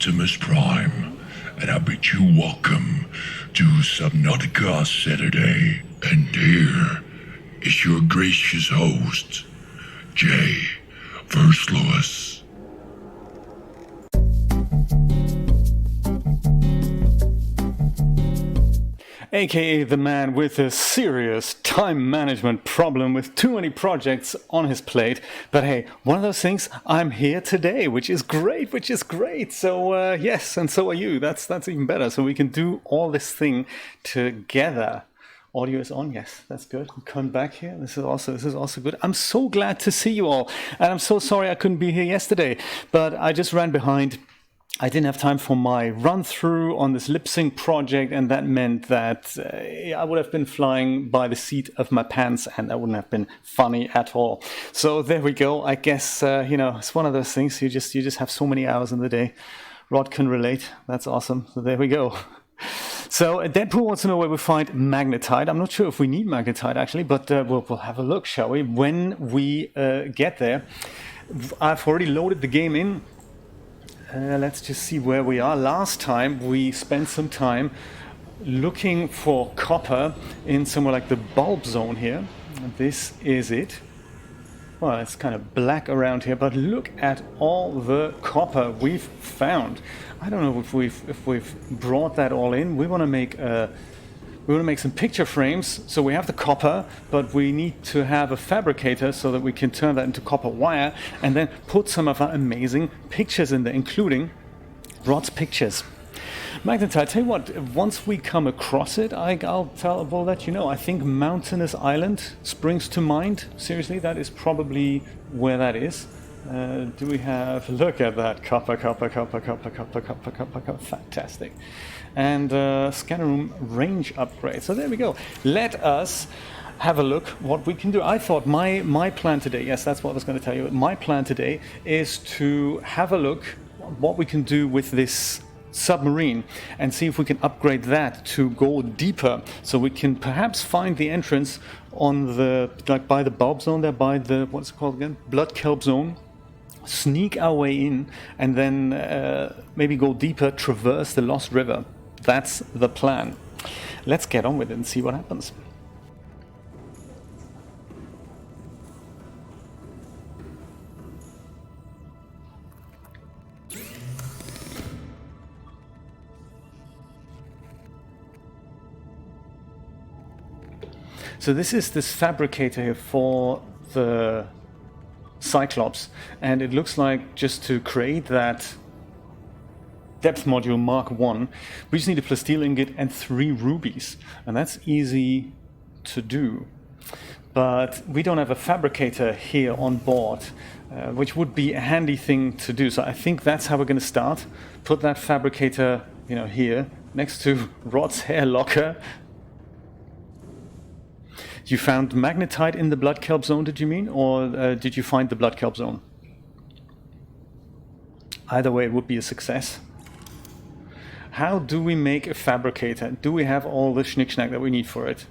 Optimus Prime, and I bid you welcome to Subnautica Saturday. And here is your gracious host, Jay Lewis. AKA the man with a serious time management problem with too many projects on his plate. But hey, one of those things, I'm here today, which is great. So yes, and so are you. That's even better. So we can do all this thing together. Audio is on, yes, that's good. Come back here. This is also good. I'm so glad to see you all. And I'm so sorry I couldn't be here yesterday, but I just ran behind. I didn't have time for my run-through on this lip-sync project, and that meant that I would have been flying by the seat of my pants, and that wouldn't have been funny at all. So there we go. I guess, it's one of those things. You just have so many hours in the day. Rod can relate. That's awesome. So there we go. So Deadpool wants to know where we find magnetite. I'm not sure if we need magnetite, actually, but we'll have a look, shall we? When we get there. I've already loaded the game in. Let's just see where we are. Last time we spent some time looking for copper in somewhere like the bulb zone here. This is it. Well, it's kind of black around here, but look at all the copper we've found. I don't know if we've brought that all in. We want to make some picture frames. So we have the copper, but we need to have a fabricator so that we can turn that into copper wire and then put some of our amazing pictures in there, including Rod's pictures. Magnetite, tell you what, once we come across it, we'll let you know. I think Mountainous Island springs to mind. Seriously, that is probably where that is. Do we have, look at that, copper, fantastic. And scanner room range upgrade. So there we go. Let us have a look what we can do. I thought my plan today, yes, that's what I was going to tell you. My plan today is to have a look what we can do with this submarine and see if we can upgrade that to go deeper, so we can perhaps find the entrance on the, like by the bulb zone there, by the, what's it called again? Blood kelp zone. Sneak our way in and then maybe go deeper, traverse the Lost River. That's the plan. Let's get on with it and see what happens. So this is this fabricator here for the Cyclops, and it looks like just to create that depth module Mark 1, we just need a plasteel ingot and 3 rubies, and that's easy to do. But we don't have a fabricator here on board, which would be a handy thing to do. So I think that's how we're going to start. Put that fabricator, here next to Rod's hair locker. You found magnetite in the blood kelp zone, did you mean? Or did you find the blood kelp zone? Either way, it would be a success. How do we make a fabricator? Do we have all the schnick-schnack that we need for it?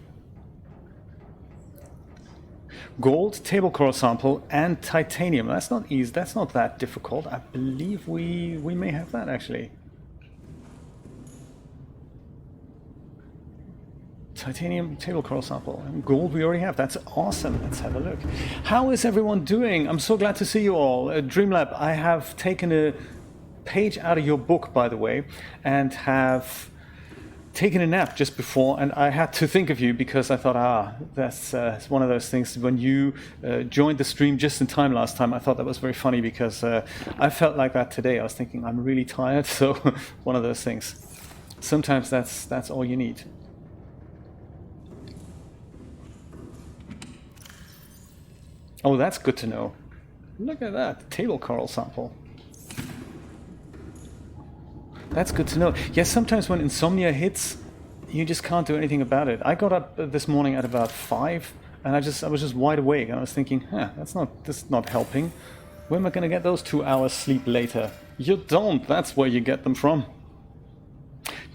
Gold, table coral sample, and titanium. That's not easy. That's not that difficult. I believe we may have that, actually. Titanium, table coral sample, and gold we already have. That's awesome. Let's have a look. How is everyone doing? I'm so glad to see you all. Dreamlab, I have taken a page out of your book, by the way, and have taken a nap just before, and I had to think of you because I thought, that's it's one of those things. When you joined the stream just in time last time, I thought that was very funny because I felt like that today. I was thinking I'm really tired, so one of those things. Sometimes that's all you need. Oh, that's good to know. Look at that, table coral sample. That's good to know. Yes, sometimes when insomnia hits, you just can't do anything about it. I got up this morning at about 5, and I was just wide awake, and I was thinking, this is not helping. Where am I going to get those 2 hours sleep later? You don't. That's where you get them from.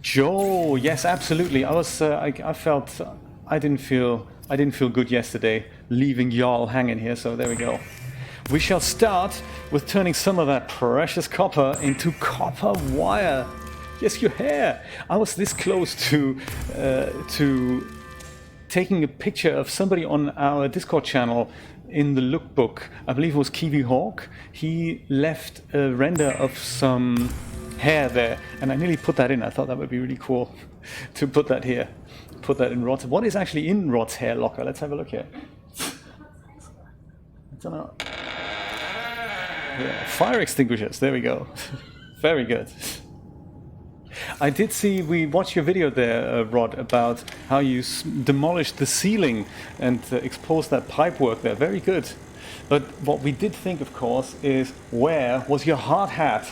Joe, yes, absolutely. I felt I didn't feel good yesterday, leaving y'all hanging here. So there we go. We shall start with turning some of that precious copper into copper wire. Yes, your hair. I was this close to taking a picture of somebody on our Discord channel in the lookbook. I believe it was Kiwi Hawk. He left a render of some hair there, and I nearly put that in. I thought that would be really cool to put that here. Put that in Rod's. What is actually in Rod's hair locker? Let's have a look here. I don't know. Yeah, fire extinguishers. There we go. Very good. I did see, we watched your video there, Rod, about how you demolished the ceiling and exposed that pipe work there. Very good. But what we did think, of course, is where was your hard hat?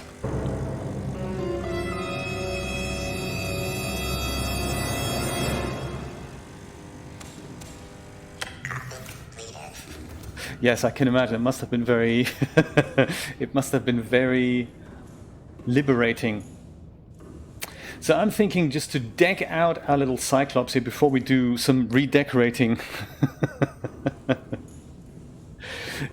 Yes, I can imagine. It must have been very, it must have been very liberating. So I'm thinking just to deck out our little Cyclops here before we do some redecorating.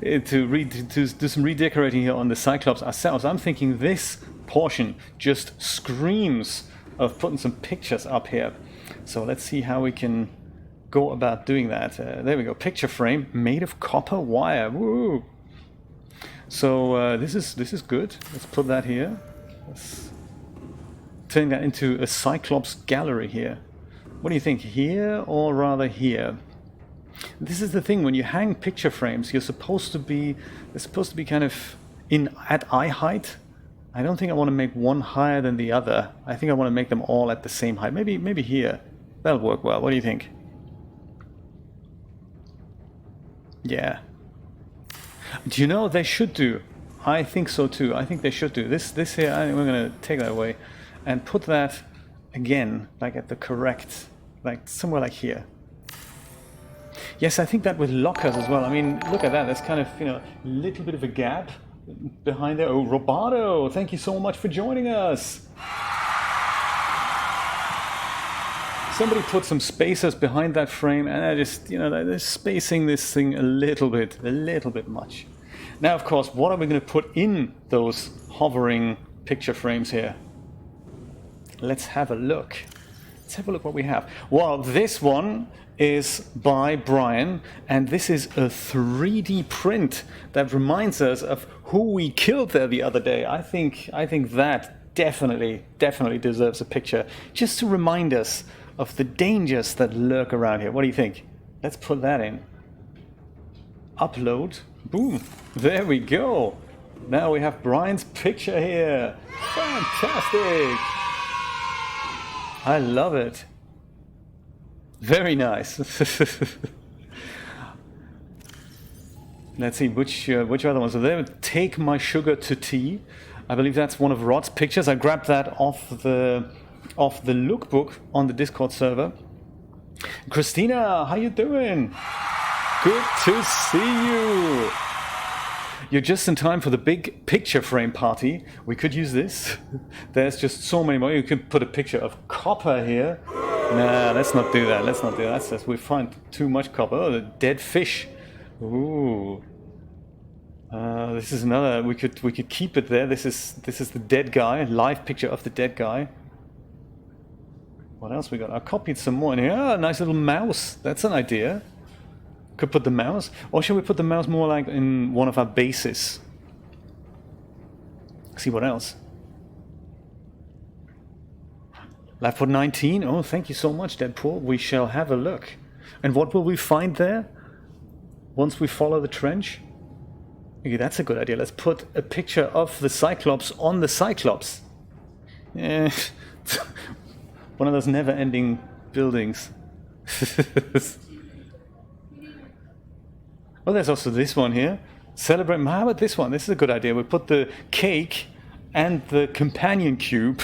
to do some redecorating here on the Cyclops ourselves. I'm thinking this portion just screams of putting some pictures up here. So let's see how we can go about doing that. There we go. Picture frame made of copper wire. Woo! So this is good. Let's put that here. Let's turn that into a Cyclops gallery here. What do you think, here or rather here? This is the thing, when you hang picture frames, they're supposed to be kind of at eye height. I don't think I want to make one higher than the other. I think I want to make them all at the same height. Maybe here. That'll work well. What do you think? Yeah. Do you know they should do? I think so too. I think they should do this here. We're going to take that away and put that again, like at the correct, like somewhere like here. Yes, I think that with lockers as well. I mean, look at that. There's kind of, a little bit of a gap behind there. Oh, Roboto, thank you so much for joining us. Somebody put some spacers behind that frame, and I just, they're spacing this thing a little bit much. Now, of course, what are we going to put in those hovering picture frames here? Let's have a look. Let's have a look what we have. Well, this one is by Brian, and this is a 3D print that reminds us of who we killed there the other day. I think that definitely deserves a picture, just to remind us of the dangers that lurk around here. What do you think? Let's put that in. Upload. Boom. There we go. Now we have Brian's picture here. Fantastic. I love it. Very nice. Let's see which other ones are there. Take my sugar to tea. I believe that's one of Rod's pictures. I grabbed that off the lookbook on the Discord server. Christina, how you doing? Good to see you. You're just in time for the big picture frame party. We could use this. There's just so many more. You could put a picture of copper here. Nah, let's not do that. That's just, we find too much copper. Oh, the dead fish. Ooh. This is another. We could keep it there. This is the dead guy. Live picture of the dead guy. What else we got? I copied some more in here. Ah, nice little mouse. That's an idea. Could put the mouse, or should we put the mouse more like in one of our bases? See what else. Left for 19. Oh, thank you so much, Deadpool. We shall have a look. And what will we find there once we follow the trench? Okay, that's a good idea. Let's put a picture of the Cyclops on the Cyclops. Yeah. One of those never-ending buildings. Well, there's also this one here. Celebrate. How about this one? This is a good idea. We put the cake and the companion cube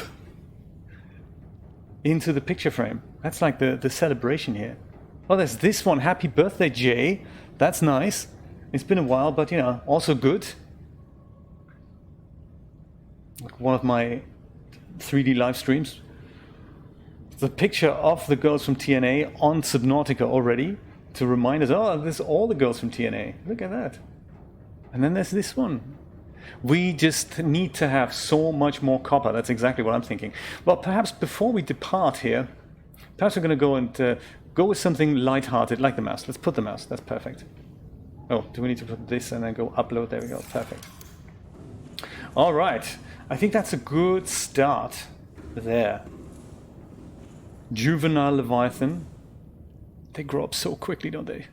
into the picture frame. That's like the celebration here. Oh, there's this one. Happy birthday, Jay. That's nice. It's been a while, but also good. Like one of my 3D live streams. The picture of the girls from TNA on Subnautica already, to remind us, oh, this is all the girls from TNA. Look at that. And then there's this one. We just need to have so much more copper. That's exactly what I'm thinking. Well, perhaps before we depart here, perhaps we're going to go and go with something light-hearted, like the mouse. Let's put the mouse. That's perfect. Oh, do we need to put this and then go upload? There we go. Perfect. All right. I think that's a good start there. Juvenile Leviathan. They grow up so quickly, don't they?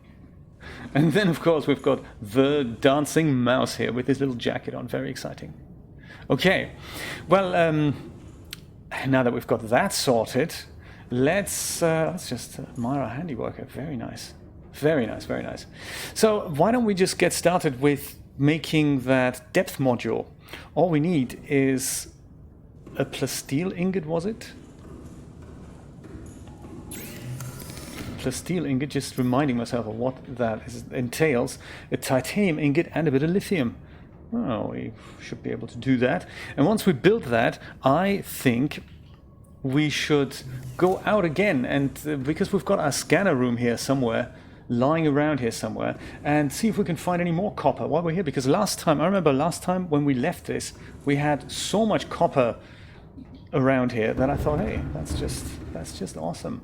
And then, of course, we've got the dancing mouse here with his little jacket on. Very exciting. Okay. Well, now that we've got that sorted, let's just admire our handiwork. Very nice. Very nice, very nice. So why don't we just get started with making that depth module? All we need is a plasteel ingot, was it? Plasteel ingot, just reminding myself of what that entails. A titanium ingot and a bit of lithium. Oh, we should be able to do that. And once we build that, I think we should go out again, and because we've got our scanner room here somewhere, lying around here somewhere, and see if we can find any more copper while we're here. Because I remember last time when we left this, we had so much copper around here that I thought, hey, that's just awesome.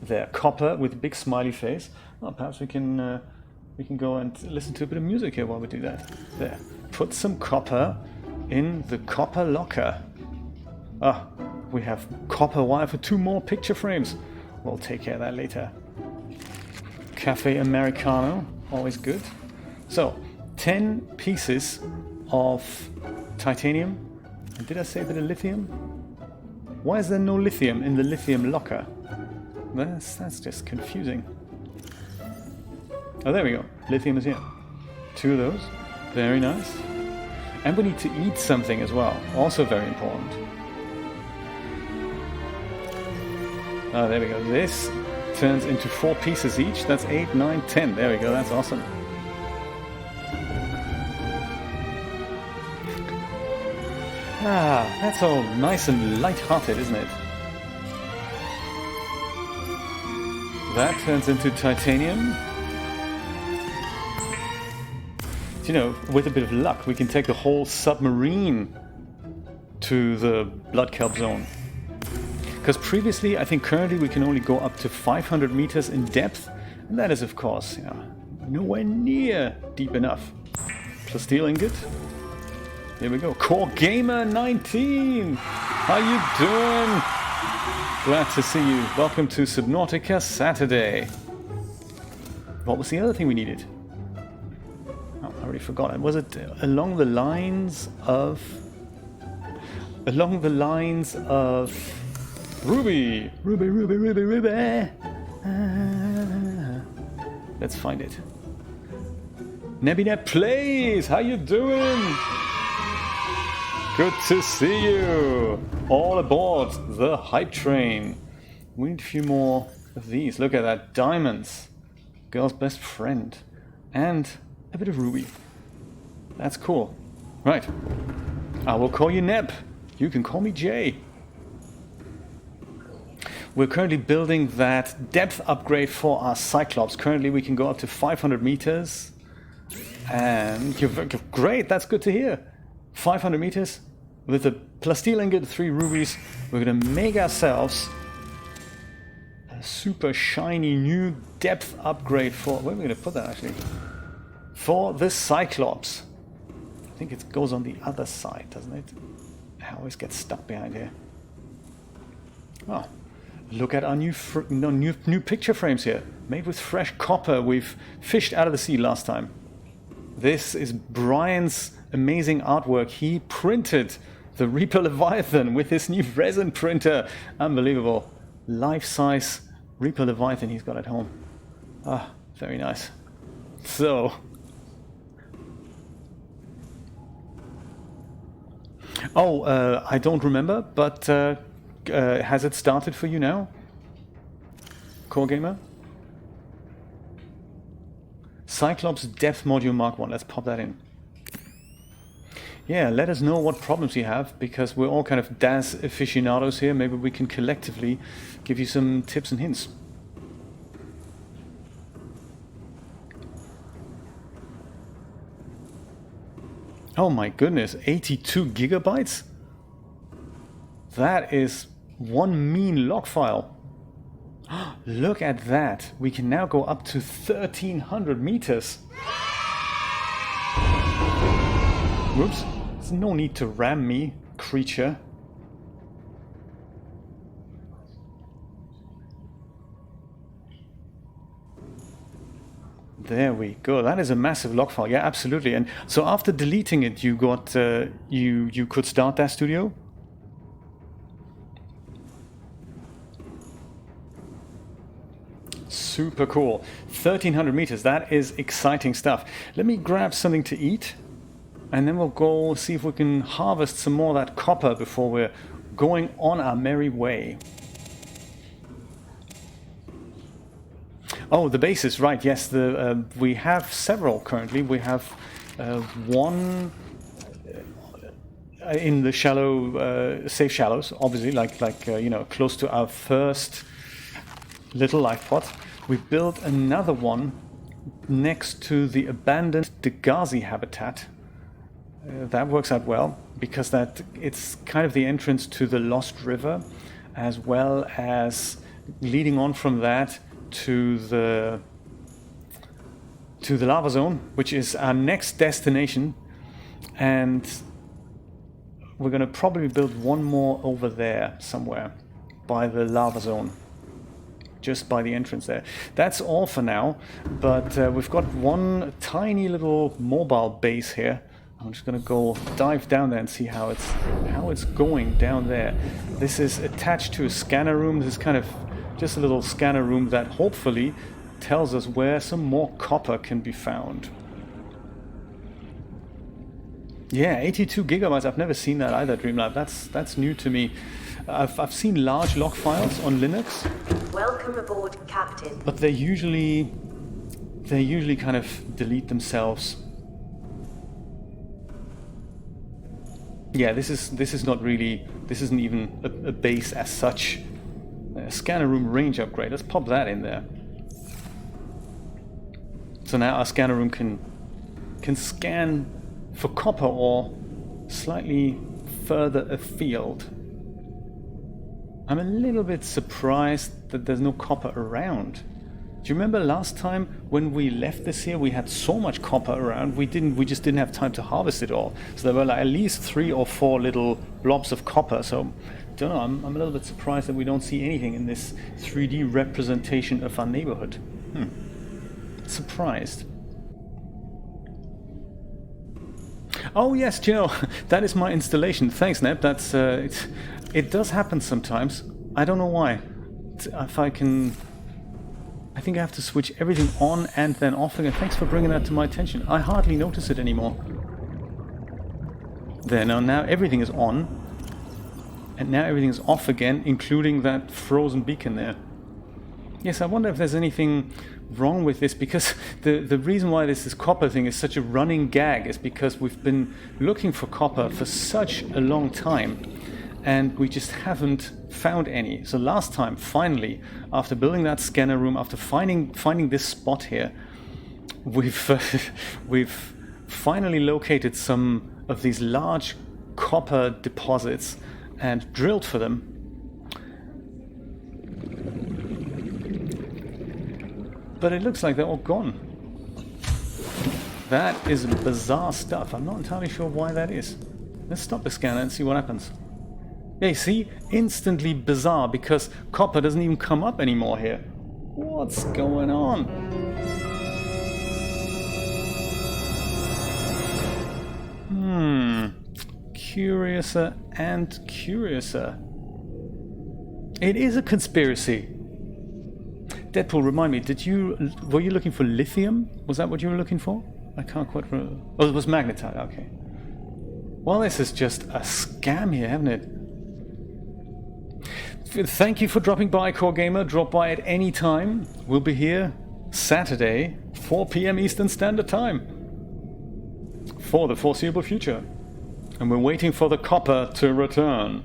There, copper with a big smiley face. Well, perhaps we can go and listen to a bit of music here while we do that. There, put some copper in the copper locker. Ah, we have copper wire for 2 more picture frames. We'll take care of that later. Cafe Americano, always good. So, 10 pieces of titanium. And did I say a bit of lithium? Why is there no lithium in the lithium locker? That's just confusing. Oh, there we go. Lithium is here. 2 of those. Very nice. And we need to eat something as well. Also very important. Oh, there we go. This turns into 4 pieces each. That's 8, 9, 10. There we go. That's awesome. Ah, that's all nice and light-hearted, isn't it? That turns into titanium. You know, with a bit of luck, we can take the whole submarine to the blood kelp zone. Because previously, I think currently we can only go up to 500 meters in depth, and that is, of course, nowhere near deep enough. Plasteel ingot. Here we go. Core Gamer 19. How you doing? Glad to see you. Welcome to Subnautica Saturday. What was the other thing we needed? Oh, I already forgot. Was it along the lines of Ruby? Ruby. Let's find it. Nebina Plays. How you doing? Good to see you! All aboard the hype train. We need a few more of these. Look at that. Diamonds. Girl's best friend. And a bit of ruby. That's cool. Right. I will call you Neb. You can call me Jay. We're currently building that depth upgrade for our Cyclops. Currently we can go up to 500 meters. And you're great. That's good to hear. 500 meters with a plasteel ingot, 3 rubies. We're going to make ourselves a super shiny new depth upgrade for... Where are we going to put that actually? For the Cyclops. I think it goes on the other side, doesn't it? I always get stuck behind here. Oh, look at our new picture frames here. Made with fresh copper we've fished out of the sea last time. This is Brian's amazing artwork. He printed the Reaper Leviathan with his new resin printer. Unbelievable. Life-size Reaper Leviathan he's got at home. Ah, very nice. So... Oh, I don't remember, but has it started for you now? Core Gamer? Cyclops Depth Module Mark 1. Let's pop that in. Yeah, let us know what problems you have, because we're all kind of DAS aficionados here. Maybe we can collectively give you some tips and hints. Oh my goodness, 82 gigabytes? That is one mean log file. Look at that. We can now go up to 1300 meters. Whoops. There's no need to ram me, creature. There we go. That is a massive log file. Yeah, absolutely. And so after deleting it, you got you could start that studio. Super cool. 1300 meters. That is exciting stuff. Let me grab something to eat, and then we'll go see if we can harvest some more of that copper before we're going on our merry way. Oh, the bases, right? Yes, we have several currently. We have one in the shallow, safe shallows, obviously, like you know, close to our first little life pod. We built another one next to the abandoned Degazi habitat. That works out well because it's kind of the entrance to the Lost River, as well as leading on from that to the lava zone, which is our next destination, and we're going to probably build one more over there somewhere by the lava zone, just by the entrance there. That's all for now, but we've got one tiny little mobile base here. I'm just going to go dive down there and see how it's going down there. This is attached to a scanner room. This is kind of just a little scanner room that hopefully tells us where some more copper can be found. Yeah, 82 gigabytes. I've never seen that either, Dreamlab. That's new to me. I've seen large log files on Linux. Welcome aboard, Captain. But they usually kind of delete themselves. Yeah, this isn't even a base as such. Scanner room range upgrade. Let's pop that in there. So now our scanner room can scan for copper ore slightly further afield. I'm a little bit surprised that there's no copper around. Do you remember last time when we left this here, we had so much copper around, we just didn't have time to harvest it all. So there were like at least 3 or 4 little blobs of copper. So don't know, I'm a little bit surprised that we don't see anything in this 3D representation of our neighborhood. Surprised. Oh yes, do you know, that is my installation. Thanks, Neb. That's it does happen sometimes. I don't know why. If I think I have to switch everything on and then off again. Thanks for bringing that to my attention. I hardly notice it anymore. There, now everything is on. And now everything is off again, including that frozen beacon there. Yes, I wonder if there's anything wrong with this, because the reason why this copper thing is such a running gag is because we've been looking for copper for such a long time, and we just haven't found any. So last time, finally, after building that scanner room, after finding this spot here, we've finally located some of these large copper deposits and drilled for them. But it looks like they're all gone. That is bizarre stuff. I'm not entirely sure why that is. Let's stop the scanner and see what happens. Yeah, you see? Instantly bizarre, because copper doesn't even come up anymore here. What's going on? Curiouser and curiouser. It is a conspiracy. Deadpool, remind me, were you looking for lithium? Was that what you were looking for? I can't quite remember. Oh, it was magnetite, okay. Well, this is just a scam here, haven't it? Thank you for dropping by, Core Gamer. Drop by at any time. We'll be here Saturday, 4 p.m. Eastern Standard Time, for the foreseeable future. And we're waiting for the copper to return.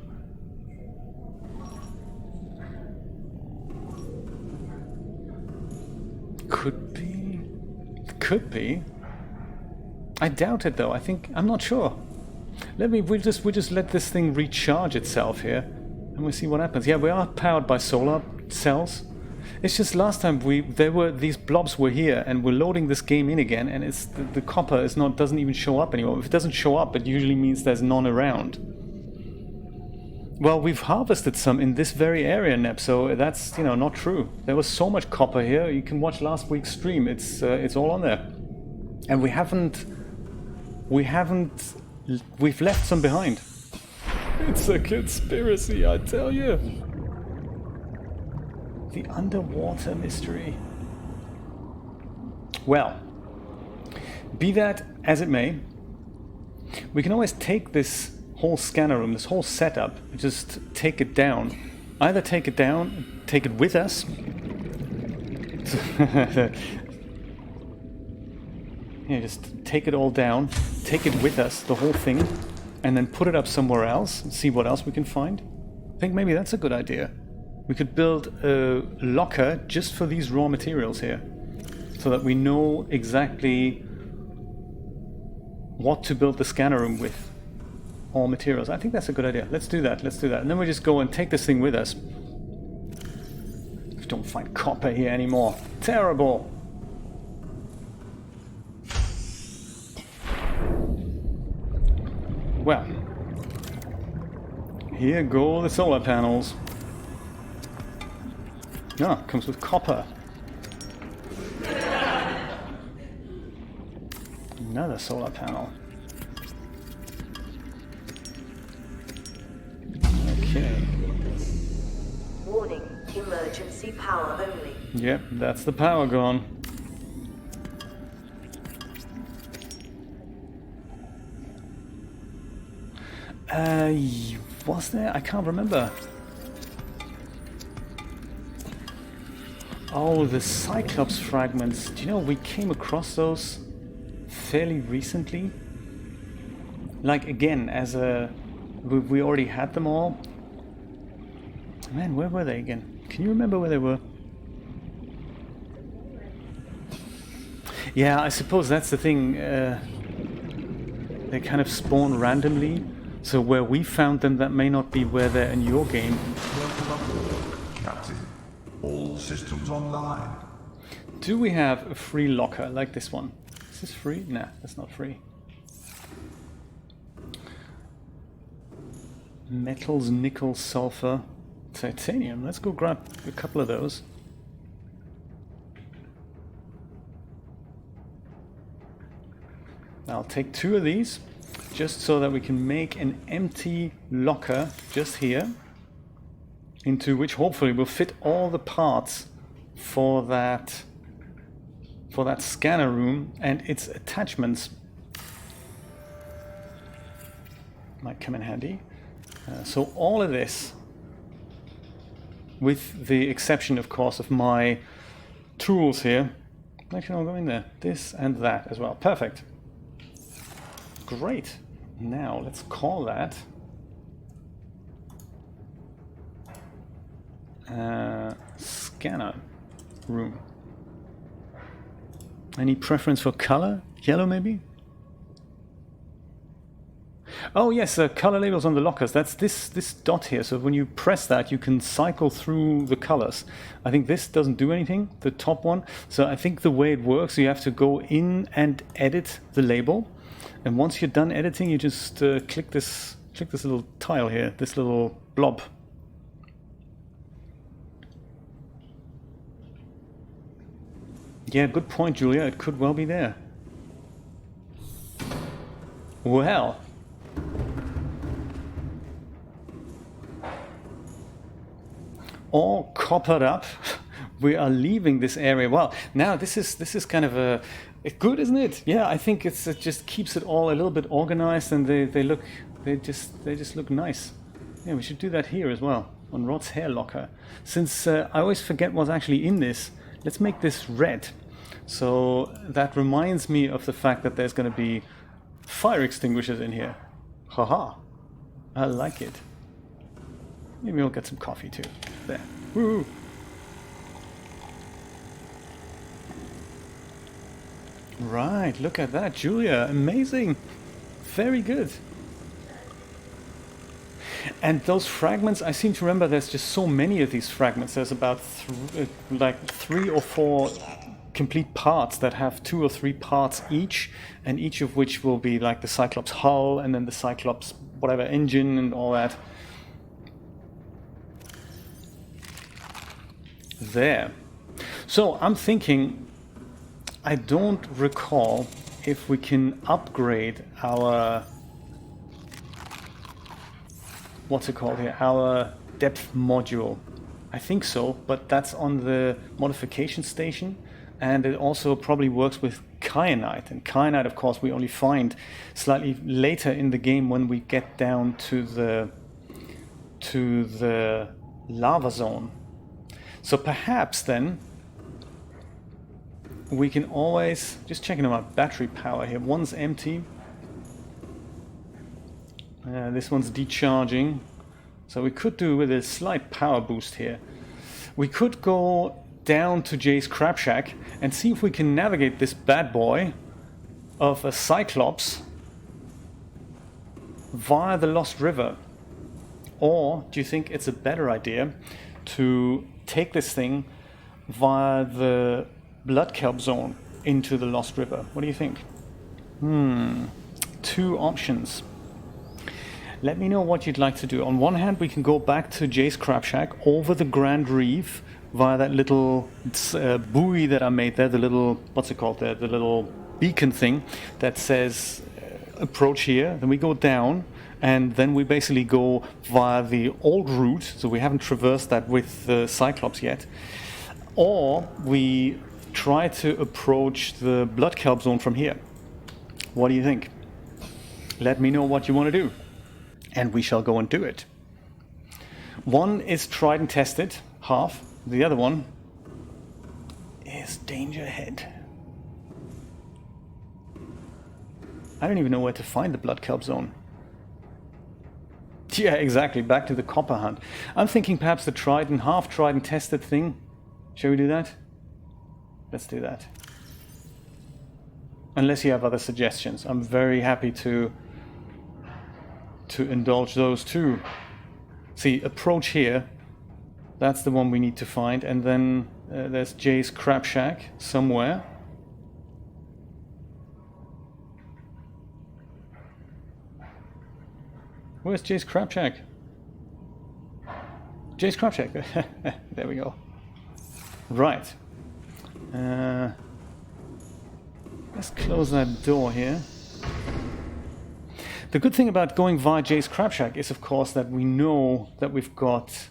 Could be. I doubt it though. I'm not sure. We'll just let this thing recharge itself here, and we'll see what happens. Yeah, we are powered by solar cells. It's just last time these blobs were here, and we're loading this game in again, and it's the copper doesn't even show up anymore. If it doesn't show up, it usually means there's none around. Well, we've harvested some in this very area, Neb, so that's not true. There was so much copper here. You can watch last week's stream. It's all on there, and we've left some behind. It's a conspiracy, I tell you. The underwater mystery. Well, be that as it may, we can always take this whole scanner room, this whole setup, just take it down. Either take it down, take it with us. Yeah, just take it all down, take it with us, the whole thing, and then put it up somewhere else and see what else we can find. I think maybe that's a good idea. We could build a locker just for these raw materials here, so that we know exactly what to build the scanner room with. All materials. I think that's a good idea. Let's do that. And then we just go and take this thing with us. We don't find copper here anymore. Terrible. Well, here go the solar panels. Ah, comes with copper. Another solar panel. Okay. Warning, emergency power only. Yep, that's the power gone. Was there? I can't remember. Oh, the Cyclops fragments. Do you know we came across those fairly recently? Like, again, as a... We already had them all. Man, where were they again? Can you remember where they were? Yeah, I suppose that's the thing. They kind of spawn randomly. So where we found them, that may not be where they're in your game. Captain, all systems online. Do we have a free locker like this one? Is this free? Nah, that's not free. Metals, nickel, sulfur, titanium. Let's go grab a couple of those. I'll take 2 of these, just so that we can make an empty locker just here, into which hopefully will fit all the parts for that scanner room and its attachments. Might come in handy. So all of this, with the exception, of course, of my tools here. Actually, I'll go in there. This and that as well. Perfect. Great. Now let's call that scanner room. Any preference for color? Yellow, maybe? Oh yes, color labels on the lockers. That's this dot here. So when you press that, you can cycle through the colors. I think this doesn't do anything, the top one. So I think the way it works, you have to go in and edit the label. And once you're done editing, you just click this little tile here, this little blob. Yeah, good point, Julia. It could well be there. Well. All coppered up. We are leaving this area. Well, now this is kind of a good, isn't it? Yeah, I think it just keeps it all a little bit organized, and they just look nice. Yeah, we should do that here as well on Rod's hair locker. Since I always forget what's actually in this, let's make this red. So that reminds me of the fact that there's going to be fire extinguishers in here. Haha, I like it. Maybe we'll get some coffee too. There. Woo! Right, look at that, Julia. Amazing. Very good. And those fragments, I seem to remember there's just so many of these fragments. There's about like 3 or 4 complete parts that have 2 or 3 parts each, and each of which will be like the Cyclops hull and then the Cyclops whatever engine and all that. There. So I'm thinking, I don't recall if we can upgrade our, what's it called here, our depth module. I think so, but that's on the modification station, and it also probably works with kyanite. And kyanite, of course, we only find slightly later in the game when we get down to the lava zone. So perhaps then we can always, just checking on our battery power here, one's empty, this one's decharging, so we could do with a slight power boost here. We could go down to Jay's Crab Shack and see if we can navigate this bad boy of a Cyclops via the Lost River. Or do you think it's a better idea to take this thing via the blood kelp zone into the Lost River? What do you think? 2 options. Let me know what you'd like to do. On one hand, we can go back to Jay's Crab Shack over the Grand Reef via that little buoy that I made there, the little, what's it called there, the little beacon thing that says approach here. Then we go down, and then we basically go via the old route, so we haven't traversed that with the Cyclops yet. Or we try to approach the blood kelp zone from here. What do you think? Let me know what you want to do, and we shall go and do it. One is tried and tested, half. The other one is danger ahead. I don't even know where to find the blood kelp zone. Yeah, exactly, back to the copper hunt. I'm thinking perhaps the tried and half tried and tested thing. Shall we do that? Let's do that. Unless you have other suggestions, I'm very happy to indulge those too. See, approach here, that's the one we need to find, and then there's Jay's Crab Shack somewhere. Where's Jay's Crab Shack? Jay's Crab Shack. There we go. Right. Let's close that door here. The good thing about going via Jay's Crab Shack is, of course, that we know that we've got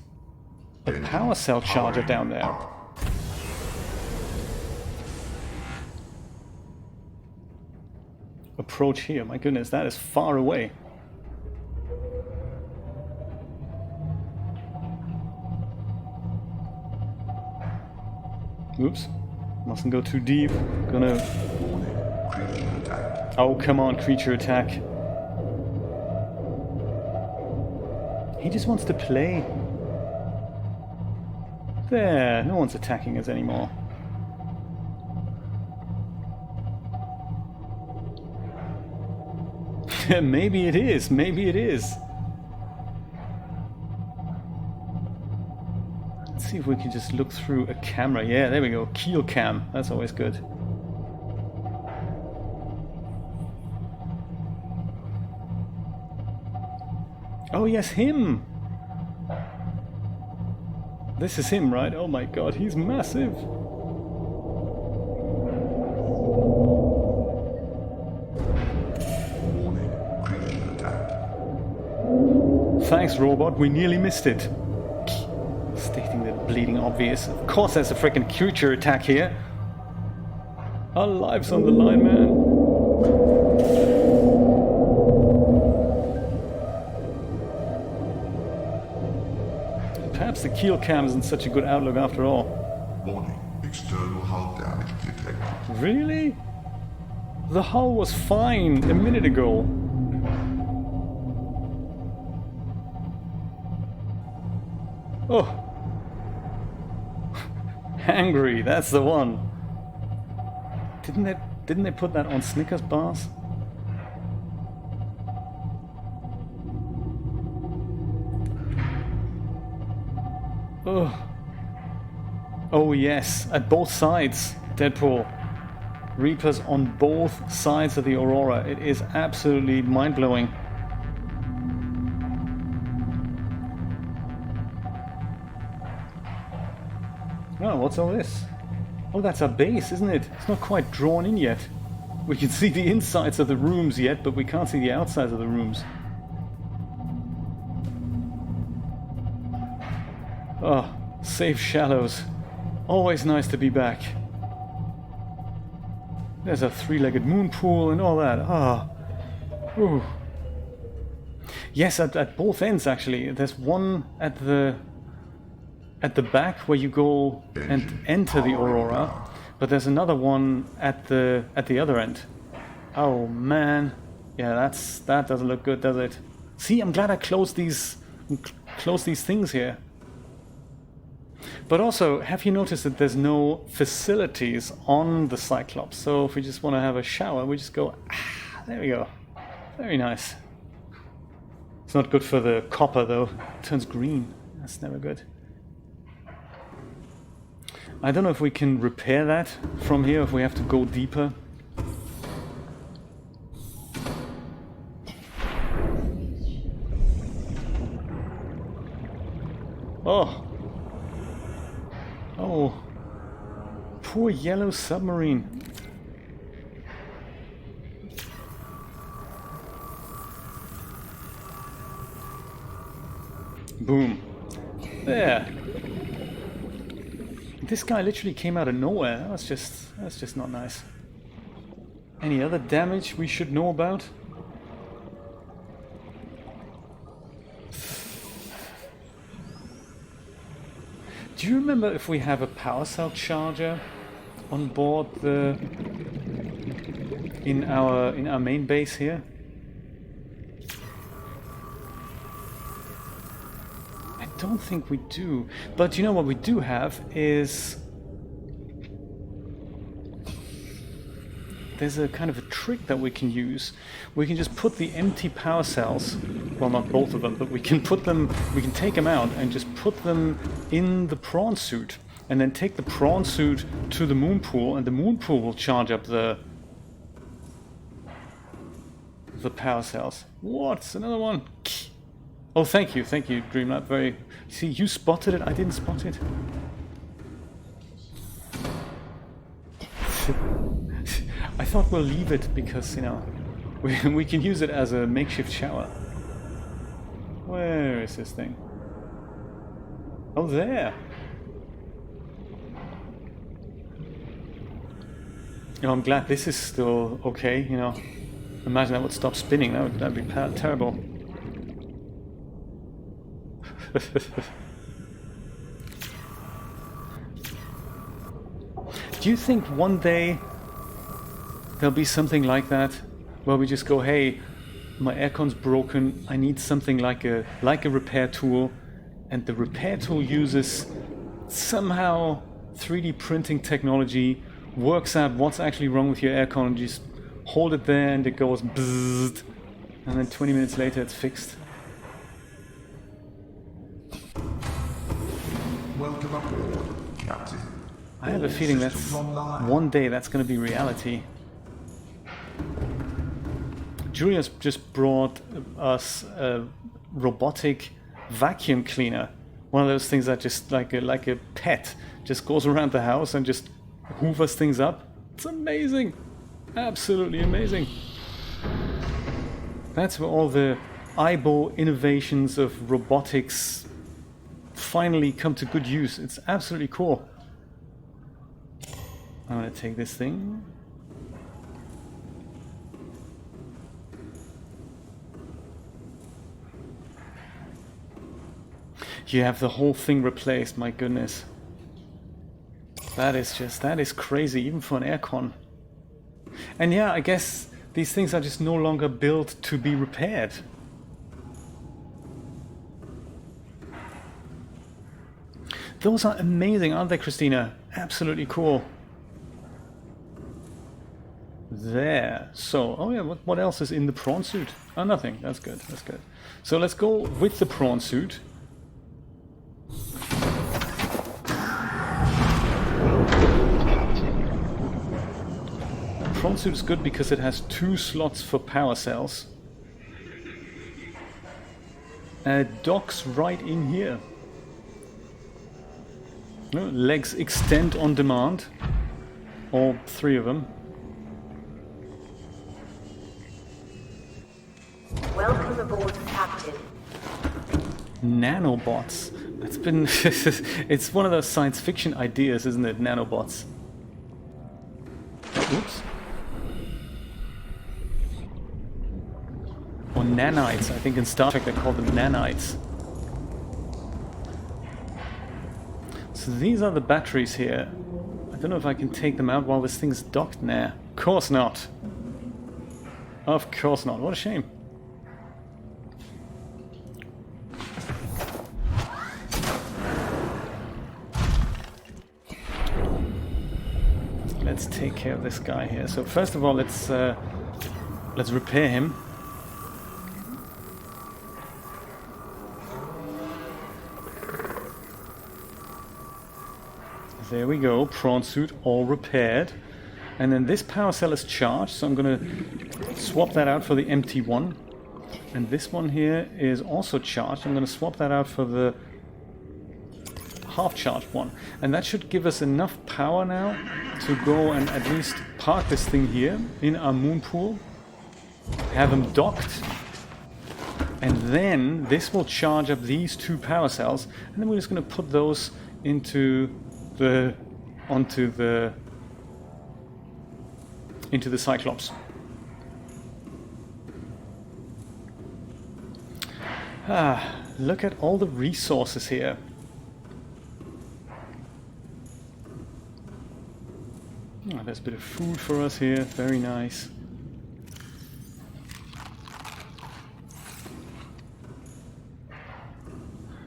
a power cell charger down there. Approach here. My goodness, that is far away. Oops. Mustn't go too deep. Gonna... Oh, come on, creature attack. He just wants to play. There, no one's attacking us anymore. Maybe it is, maybe it is. Let's see if we can just look through a camera. Yeah, there we go, keel cam, that's always good. Oh yes, him! This is him, right? Oh my god, he's massive! Thanks, robot, we nearly missed it. Stating the bleeding obvious. Of course there's a freaking creature attack here. Our lives on the line, man. Perhaps the keel cam isn't such a good outlook after all. Warning, external hull damage detected. Really? The hull was fine a minute ago. Oh. Angry, that's the one. Didn't they put that on Snickers bars? Oh. Oh yes, at both sides, Deadpool. Reapers on both sides of the Aurora. It is absolutely mind-blowing. Oh, what's all this? Oh, that's our base, isn't it? It's not quite drawn in yet. We can see the insides of the rooms yet, but we can't see the outsides of the rooms. Oh, safe shallows. Always nice to be back. There's a three-legged moon pool and all that. Ah. Ooh. Yes, at both ends actually. There's one at the back where you go and enter the Aurora, but there's another one at the other end. Oh man. Yeah, that doesn't look good, does it? See, I'm glad I closed these things here. But also, have you noticed that there's no facilities on the Cyclops? So if we just want to have a shower, we just go, there we go. Very nice. It's not good for the copper though. It turns green. That's never good. I don't know if we can repair that from here, if we have to go deeper. Oh. Oh, poor yellow submarine. Boom. There. This guy literally came out of nowhere. That's just not nice. Any other damage we should know about? Do you remember if we have a power cell charger on board in our main base here? I don't think we do. But you know what we do have is there's a kind of a trick that we can use. We can just put the empty power cells, well, not both of them, but we can take them out and just put them in the prawn suit, and then take the prawn suit to the moon pool, and the moon pool will charge up the power cells. What? Another one? Oh, thank you, Dreamlab. Very. See, you spotted it. I didn't spot it. I thought we'll leave it because, you know, we can use it as a makeshift shower. Where is this thing? Oh, there. You know, I'm glad this is still okay, you know. Imagine that would stop spinning. That'd be terrible. Do you think one day there'll be something like that, where we just go, hey, my aircon's broken, I need something like a repair tool, and the repair tool uses somehow 3D printing technology, works out what's actually wrong with your aircon, and just hold it there and it goes bzzzt, and then 20 minutes later it's fixed. Welcome aboard, Captain. I have a feeling that one day that's going to be reality. Julia's just brought us a robotic vacuum cleaner. One of those things that just like a pet just goes around the house and just hoovers things up. It's amazing. Absolutely amazing. That's where all the IBO innovations of robotics finally come to good use. It's absolutely cool. I'm going to take this thing. You have the whole thing replaced, my goodness. That is crazy, even for an aircon. And yeah, I guess these things are just no longer built to be repaired. Those are amazing, aren't they, Christina? Absolutely cool. There. So, oh yeah, what else is in the prawn suit? Oh, nothing. That's good. That's good. So let's go with the prawn suit. Prawn suit is good because it has 2 slots for power cells. And it docks right in here. Legs extend on demand. All 3 of them. Welcome aboard, Captain. Nanobots. That's been... it's one of those science fiction ideas, isn't it? Nanobots. Oops. Or nanites. I think in Star Trek they call them nanites. So these are the batteries here. I don't know if I can take them out while this thing's docked. Nah. Of course not. Of course not. What a shame. Let's take care of this guy here. So first of all, let's repair him. There we go, prawn suit all repaired. And then this power cell is charged, so I'm going to swap that out for the empty one. And this one here is also charged. I'm going to swap that out for the half-charged one. And that should give us enough power now to go and at least park this thing here in our moon pool. Have them docked. And then this will charge up these 2 power cells. And then we're just going to put those into the Cyclops. Look at all the resources here. Oh, there's a bit of food for us here, very nice.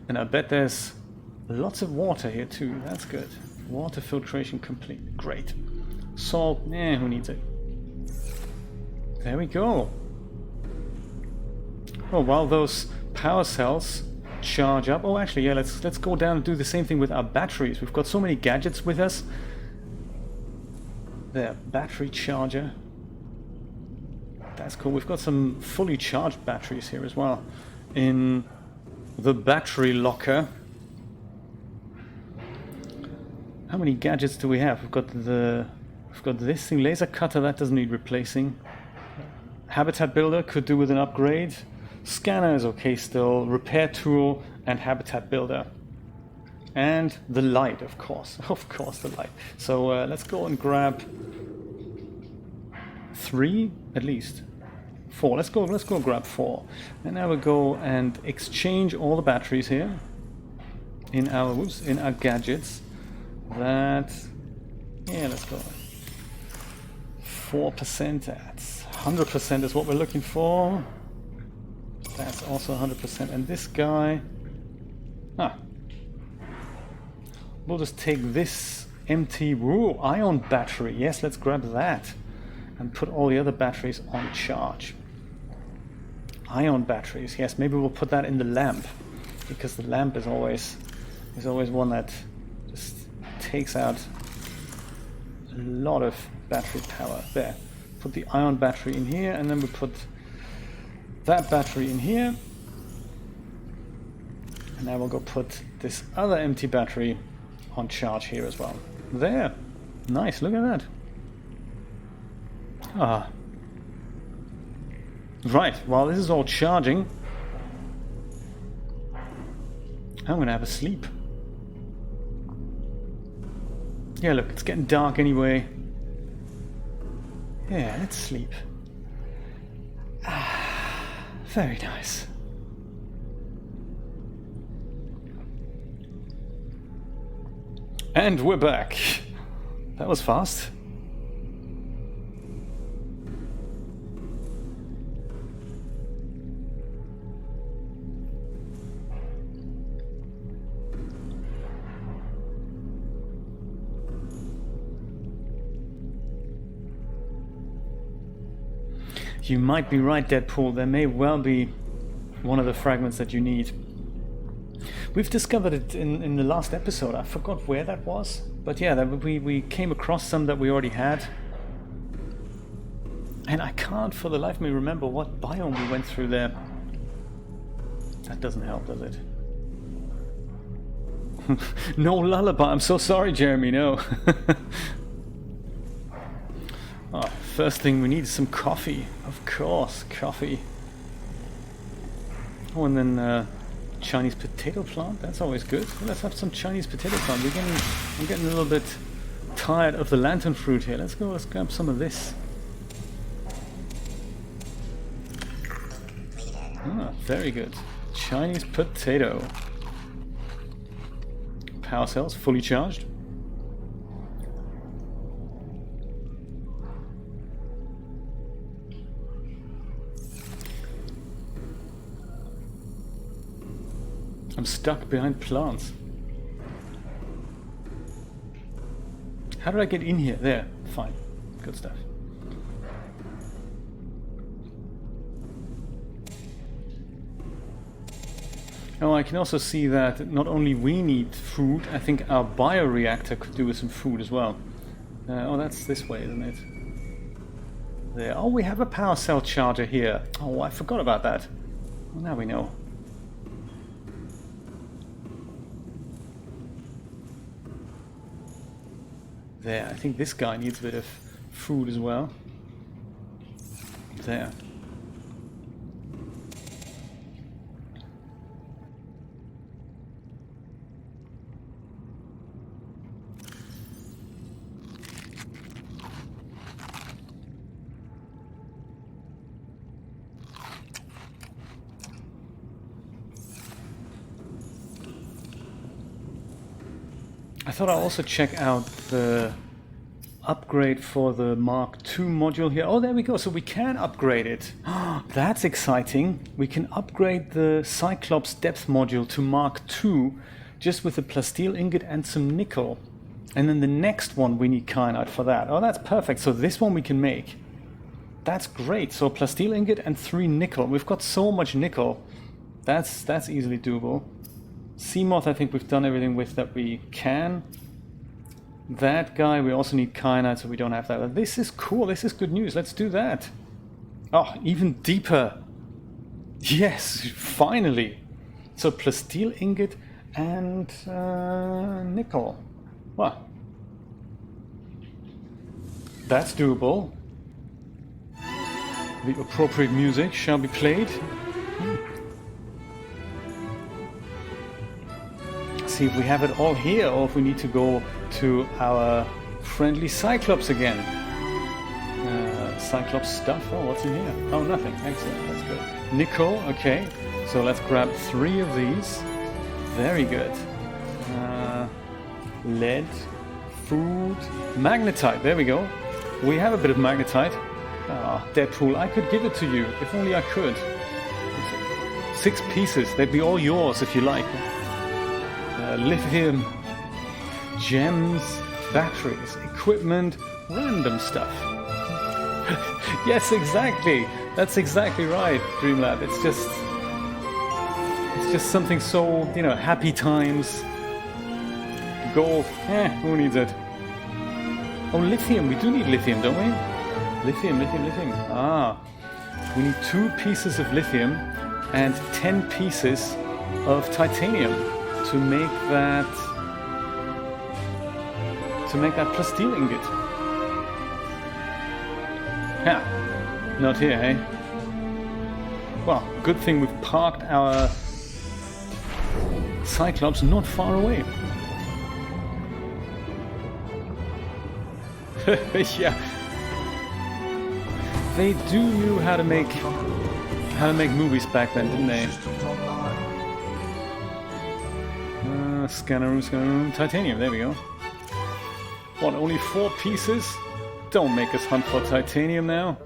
And I bet there's lots of water here too, that's good. Water filtration complete, great. Salt, who needs it? There we go. Oh, while those power cells charge up. Oh, actually, yeah, let's go down and do the same thing with our batteries. We've got so many gadgets with us. There, battery charger. That's cool. We've got some fully charged batteries here as well. In the battery locker. How many gadgets do we have? We've got this thing, laser cutter, that doesn't need replacing. Habitat builder could do with an upgrade. Scanner is okay still. Repair tool and habitat builder. And the light, of course. Of course, the light. So let's go and grab 3 at least. 4. Let's go grab 4. And now we'll go and exchange all the batteries here in our gadgets. Let's go. 4%. That's 100% is what we're looking for. That's also 100%. And this guy. We'll just take this empty ion battery. Yes, let's grab that and put all the other batteries on charge. Ion batteries. Yes, maybe we'll put that in the lamp because the lamp is always one that just takes out a lot of battery power. There. Put the ion battery in here, and then we put that battery in here. And now we'll go put this other empty battery on charge here as well. There. Nice, look at that. Right, while this is all charging, I'm gonna have a sleep. Yeah, look, it's getting dark anyway. Yeah, let's sleep. Very nice. And we're back. That was fast. You might be right, Deadpool. There may well be one of the fragments that you need. We've discovered it in the last episode. I forgot where that was. But yeah, we came across some that we already had. And I can't for the life of me remember what biome we went through there. That doesn't help, does it? No lullaby. I'm so sorry, Jeremy. No. Oh, first thing we need is some coffee. Of course, coffee. Oh, and then Chinese potato plant. That's always good. Let's have some Chinese potato plant. I'm getting a little bit tired of the lantern fruit here. Let's grab some of this. Ah, very good. Chinese potato. Power cells fully charged. I'm stuck behind plants. How did I get in here? There. Fine. Good stuff. Oh, I can also see that not only we need food, I think our bioreactor could do with some food as well. Oh, that's this way, isn't it? There. Oh, we have a power cell charger here. Oh, I forgot about that. Well, now we know. There. I think this guy needs a bit of food as well. There. I thought I'll also check out the upgrade for the Mark II module here. Oh, there we go. So we can upgrade it. That's exciting. We can upgrade the Cyclops depth module to Mark II just with a plasteel ingot and some nickel. And then the next one we need kyanite for that. Oh, that's perfect. So this one we can make. That's great. So plasteel ingot and 3 nickel. We've got so much nickel. That's easily doable. Seamoth, I think we've done everything with that we can. That guy, we also need kyanite, so we don't have that. This is cool. This is good news. Let's do that. Oh, even deeper. Yes, finally. So plasteel ingot and nickel. Well, that's doable. The appropriate music shall be played. See if we have it all here, or if we need to go to our friendly Cyclops again. Cyclops stuff. Oh, what's in here? Oh, nothing. Excellent. That's good. Nickel. Okay. So let's grab 3 of these. Very good. Lead. Food. Magnetite. There we go. We have a bit of magnetite. Ah, Deadpool. I could give it to you if only I could. 6 pieces. They'd be all yours if you like. Lithium, gems, batteries, equipment, random stuff. Yes, exactly. That's exactly right, Dreamlab. It's just something so, happy times. Gold, who needs it? Oh, lithium. We do need lithium, don't we? Lithium. Ah, we need 2 pieces of lithium and 10 pieces of titanium to make that plasteel ingot. Yeah, not here, eh? Well, good thing we've parked our Cyclops not far away. Yeah, they do knew how to make movies back then, didn't they? Scanner room, titanium, there we go. What, only 4 pieces? Don't make us hunt for titanium now.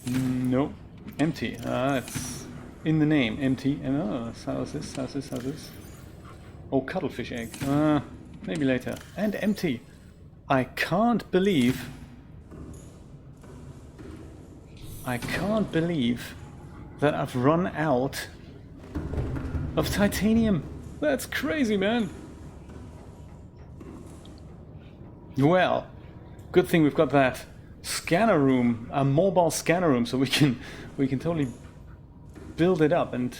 Nope, empty. It's in the name, empty. And how's this? Oh, cuttlefish egg. Maybe later. And empty. I can't believe that I've run out of titanium. That's crazy, man. Well, good thing we've got that scanner room, a mobile scanner room, so we can totally build it up and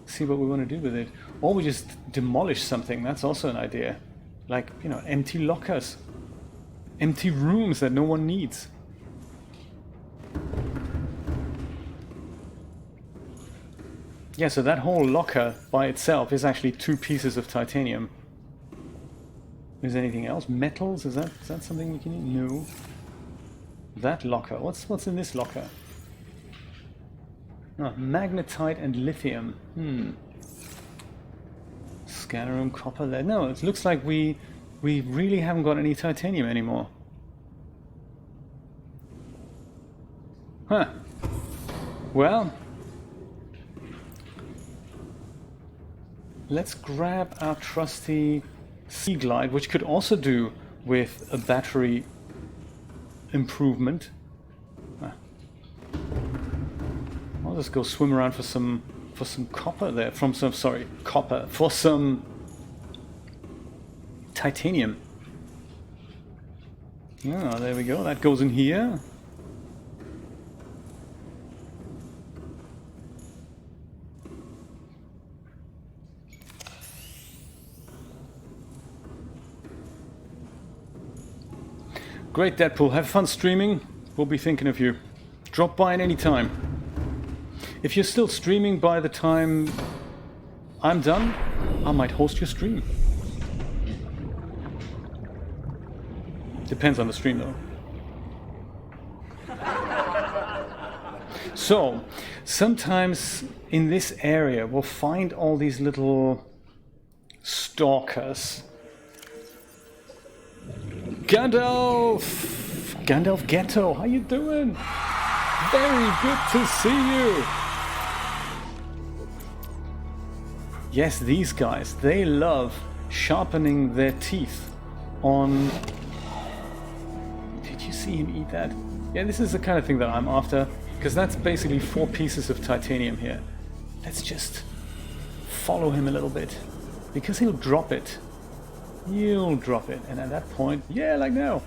see what we want to do with it. Or we just demolish something. That's also an idea. Like, you know, empty lockers, empty rooms that no one needs. Yeah, so that whole locker by itself is actually 2 pieces of titanium. Is there anything else? Metals? Is that something we can eat? No. That locker. What's in this locker? Oh, magnetite and lithium. Scanner room, copper lead. No, it looks like we really haven't got any titanium anymore. Huh. Well, let's grab our trusty Sea Glide, which could also do with a battery improvement. I'll just go swim around for some copper there. For some titanium. Ah, there we go. That goes in here. Great, Deadpool. Have fun streaming. We'll be thinking of you. Drop by at any time. If you're still streaming by the time I'm done, I might host your stream. Depends on the stream, though. So, sometimes in this area, we'll find all these little stalkers. Gandalf Ghetto, how you doing? Very good to see you. Yes, these guys, they love sharpening their teeth on... Did you see him eat that? Yeah, this is the kind of thing that I'm after, because that's basically 4 pieces of titanium here. Let's just follow him a little bit, because he'll drop it. You'll drop it, and at that point, yeah, like now,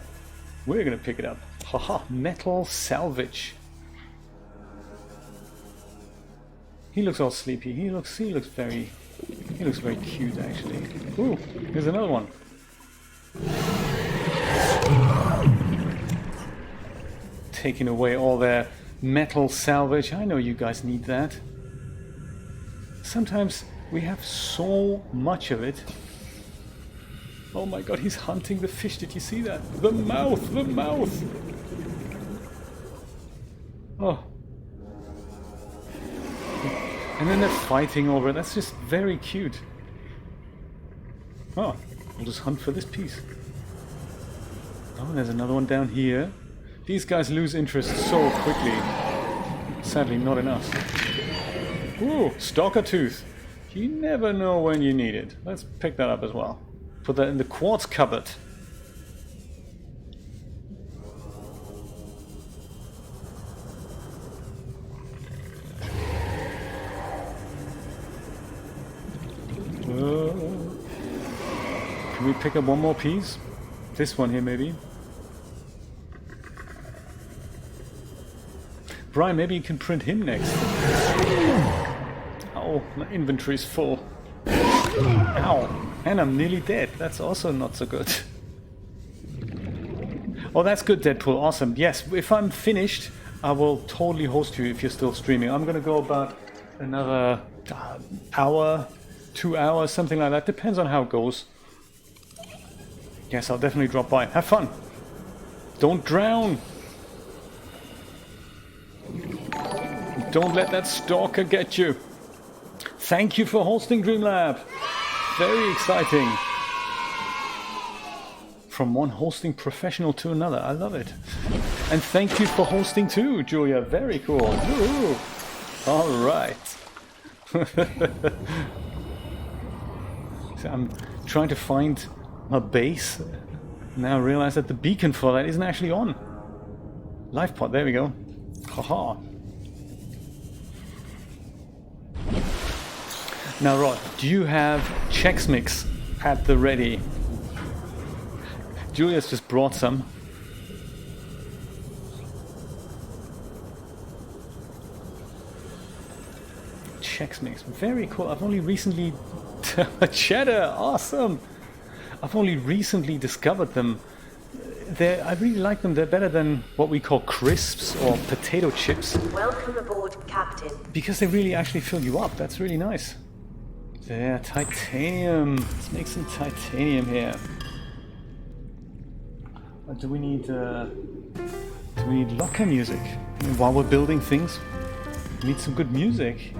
we're gonna pick it up. Haha, metal salvage. He looks all sleepy. He looks very cute, actually. Ooh, here's another one. Taking away all their metal salvage. I know you guys need that. Sometimes we have so much of it. Oh my god, he's hunting the fish. Did you see that? The mouth! The mouth! Oh. And then they're fighting over it. That's just very cute. Oh, we'll just hunt for this piece. Oh, there's another one down here. These guys lose interest so quickly. Sadly, not in us. Ooh, stalker tooth. You never know when you need it. Let's pick that up as well. Put that in the quartz cupboard. Can we pick up one more piece? This one here, maybe. Brian, maybe you can print him next. Oh, my inventory's full. Ow. And I'm nearly dead. That's also not so good. Oh, that's good, Deadpool. Awesome. Yes, if I'm finished, I will totally host you if you're still streaming. I'm going to go about another hour, 2 hours, something like that. Depends on how it goes. Yes, I'll definitely drop by. Have fun. Don't drown. Don't let that stalker get you. Thank you for hosting Dreamlab. Very exciting. From one hosting professional to another. I love it. And thank you for hosting too, Julia. Very cool. Woo-hoo. All right. So I'm trying to find my base. Now I realize that the beacon for that isn't actually on. Life pod, there we go. Haha. Now Rod, do you have Chex Mix at the ready? Julia's just brought some. Chex Mix, very cool. I've only recently... Cheddar, awesome! I've only recently discovered them. I really like them. They're better than what we call crisps or potato chips. Welcome aboard, Captain. Because they really actually fill you up. That's really nice. There, titanium. Let's make some titanium here. Do we need locker music? While we're building things, we need some good music.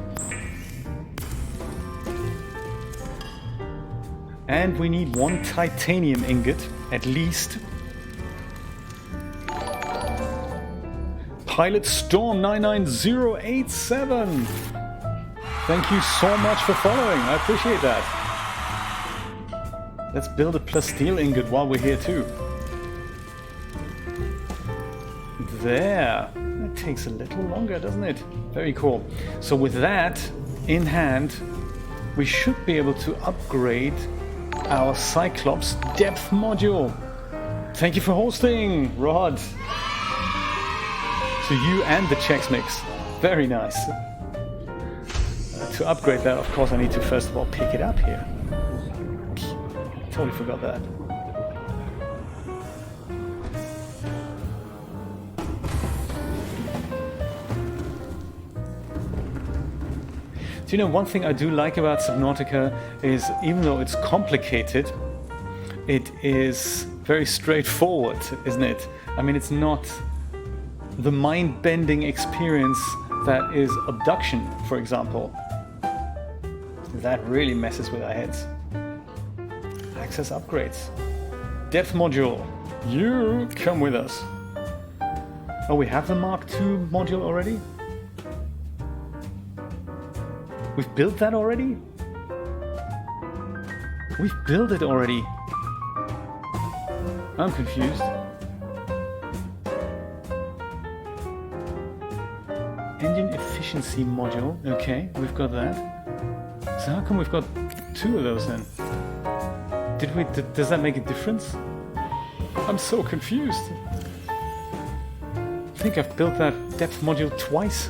And we need one titanium ingot, at least. Pilot Storm 99087. Thank you so much for following. I appreciate that. Let's build a plasteel ingot while we're here too. There. That takes a little longer, doesn't it? Very cool. So with that in hand, we should be able to upgrade our Cyclops depth module. Thank you for hosting, Rod. To you and the Chex Mix. Very nice. To upgrade that, of course, I need to first of all pick it up here. Totally forgot that. Do you know, one thing I do like about Subnautica is, even though it's complicated, it is very straightforward, isn't it? I mean, it's not the mind-bending experience that is abduction, for example. That really messes with our heads. Access upgrades. Depth module. You come with us. Oh, we have the Mark II module already? We've built that already? We've built it already. I'm confused. Engine efficiency module. Okay, we've got that. So how come we've got two of those then? Does that make a difference? I'm so confused. I think I've built that depth module twice.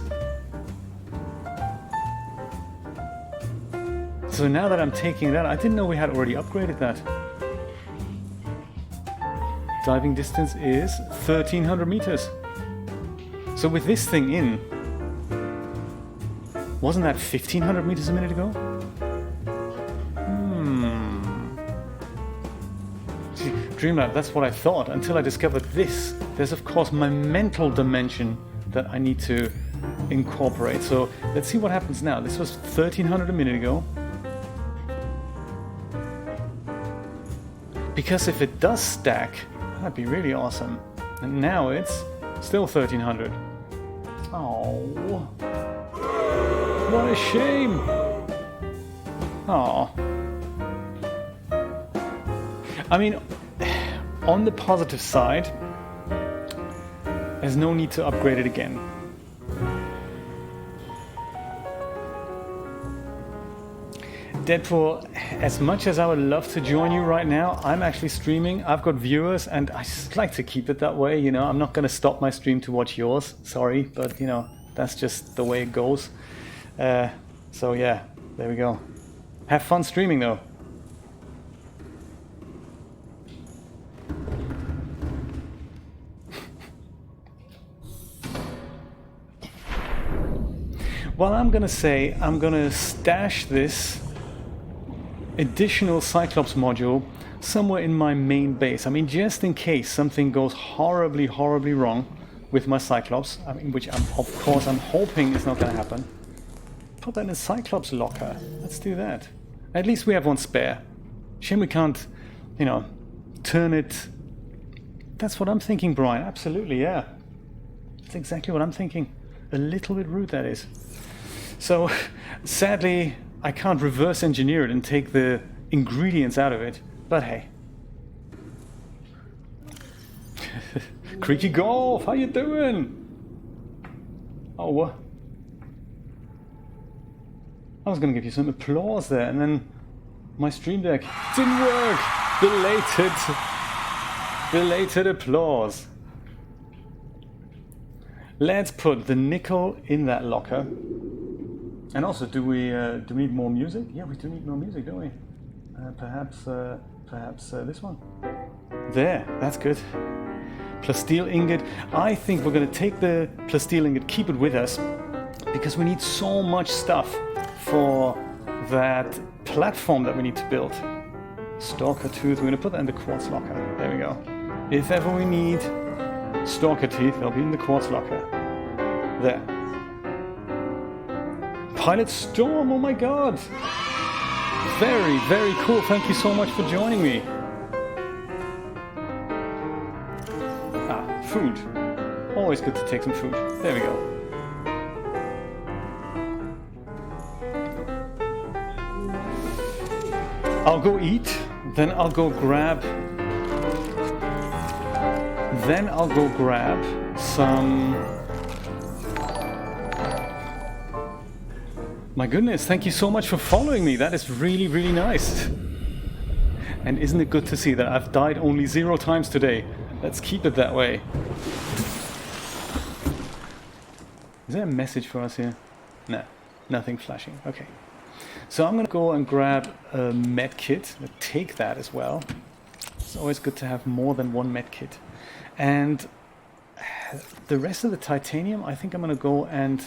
So now that I'm taking that, I didn't know we had already upgraded that. Diving distance is 1300 meters. So with this thing in, wasn't that 1500 meters a minute ago? See, Dreamlab, that's what I thought until I discovered this. There's of course my mental dimension that I need to incorporate. So let's see what happens now. This was 1300 a minute ago. Because if it does stack, that'd be really awesome. And now it's still 1300. Oh, what a shame. Oh. I mean, on the positive side, there's no need to upgrade it again. Deadpool, as much as I would love to join you right now, I'm actually streaming. I've got viewers and I just like to keep it that way, you know. I'm not going to stop my stream to watch yours. Sorry, but you know, that's just the way it goes. So yeah, there we go. Have fun streaming though. Well, I'm going to say I'm going to stash this additional Cyclops module somewhere in my main base. I mean, just in case something goes horribly, horribly wrong with my Cyclops, I mean, which I'm hoping is not going to happen. Put that in a Cyclops locker. Let's do that. At least we have one spare. Shame we can't, you know, turn it. That's what I'm thinking, Brian. Absolutely, yeah. That's exactly what I'm thinking. A little bit rude, that is. So, sadly, I can't reverse engineer it and take the ingredients out of it, but hey. Creaky Golf, how you doing? Oh, what? I was gonna give you some applause there, and then my stream deck didn't work. Belated applause. Let's put the nickel in that locker. And also, do we need more music? Yeah, we do need more music, don't we? Perhaps this one. There, that's good. Plasteel ingot. I think we're going to take the plasteel ingot, keep it with us, because we need so much stuff for that platform that we need to build. Stalker tooth. We're going to put that in the quartz locker. There we go. If ever we need stalker teeth, they'll be in the quartz locker. There. Pilot Storm, oh my god! Very, very cool. Thank you so much for joining me. Ah, food. Always good to take some food. There we go. I'll go eat, then I'll go grab some... My goodness, thank you so much for following me. That is really, really nice. And isn't it good to see that I've died only 0 times today? Let's keep it that way. Is there a message for us here? No, nothing flashing. Okay. So I'm going to go and grab a med kit. Take that as well. It's always good to have more than one med kit. And the rest of the titanium, I think I'm going to go and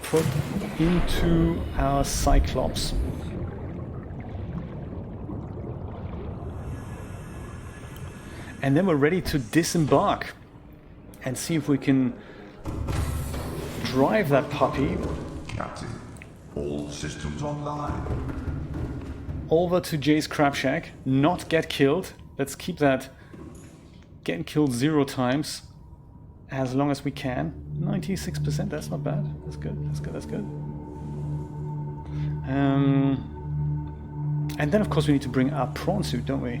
put into our Cyclops. And then we're ready to disembark and see if we can drive that puppy Captain, all systems online. over to Jay's Crab Shack, not get killed. Let's keep that getting killed 0 times as long as we can. 96%, that's not bad. That's good, that's good, that's good. And then of course we need to bring our prawn suit, don't we?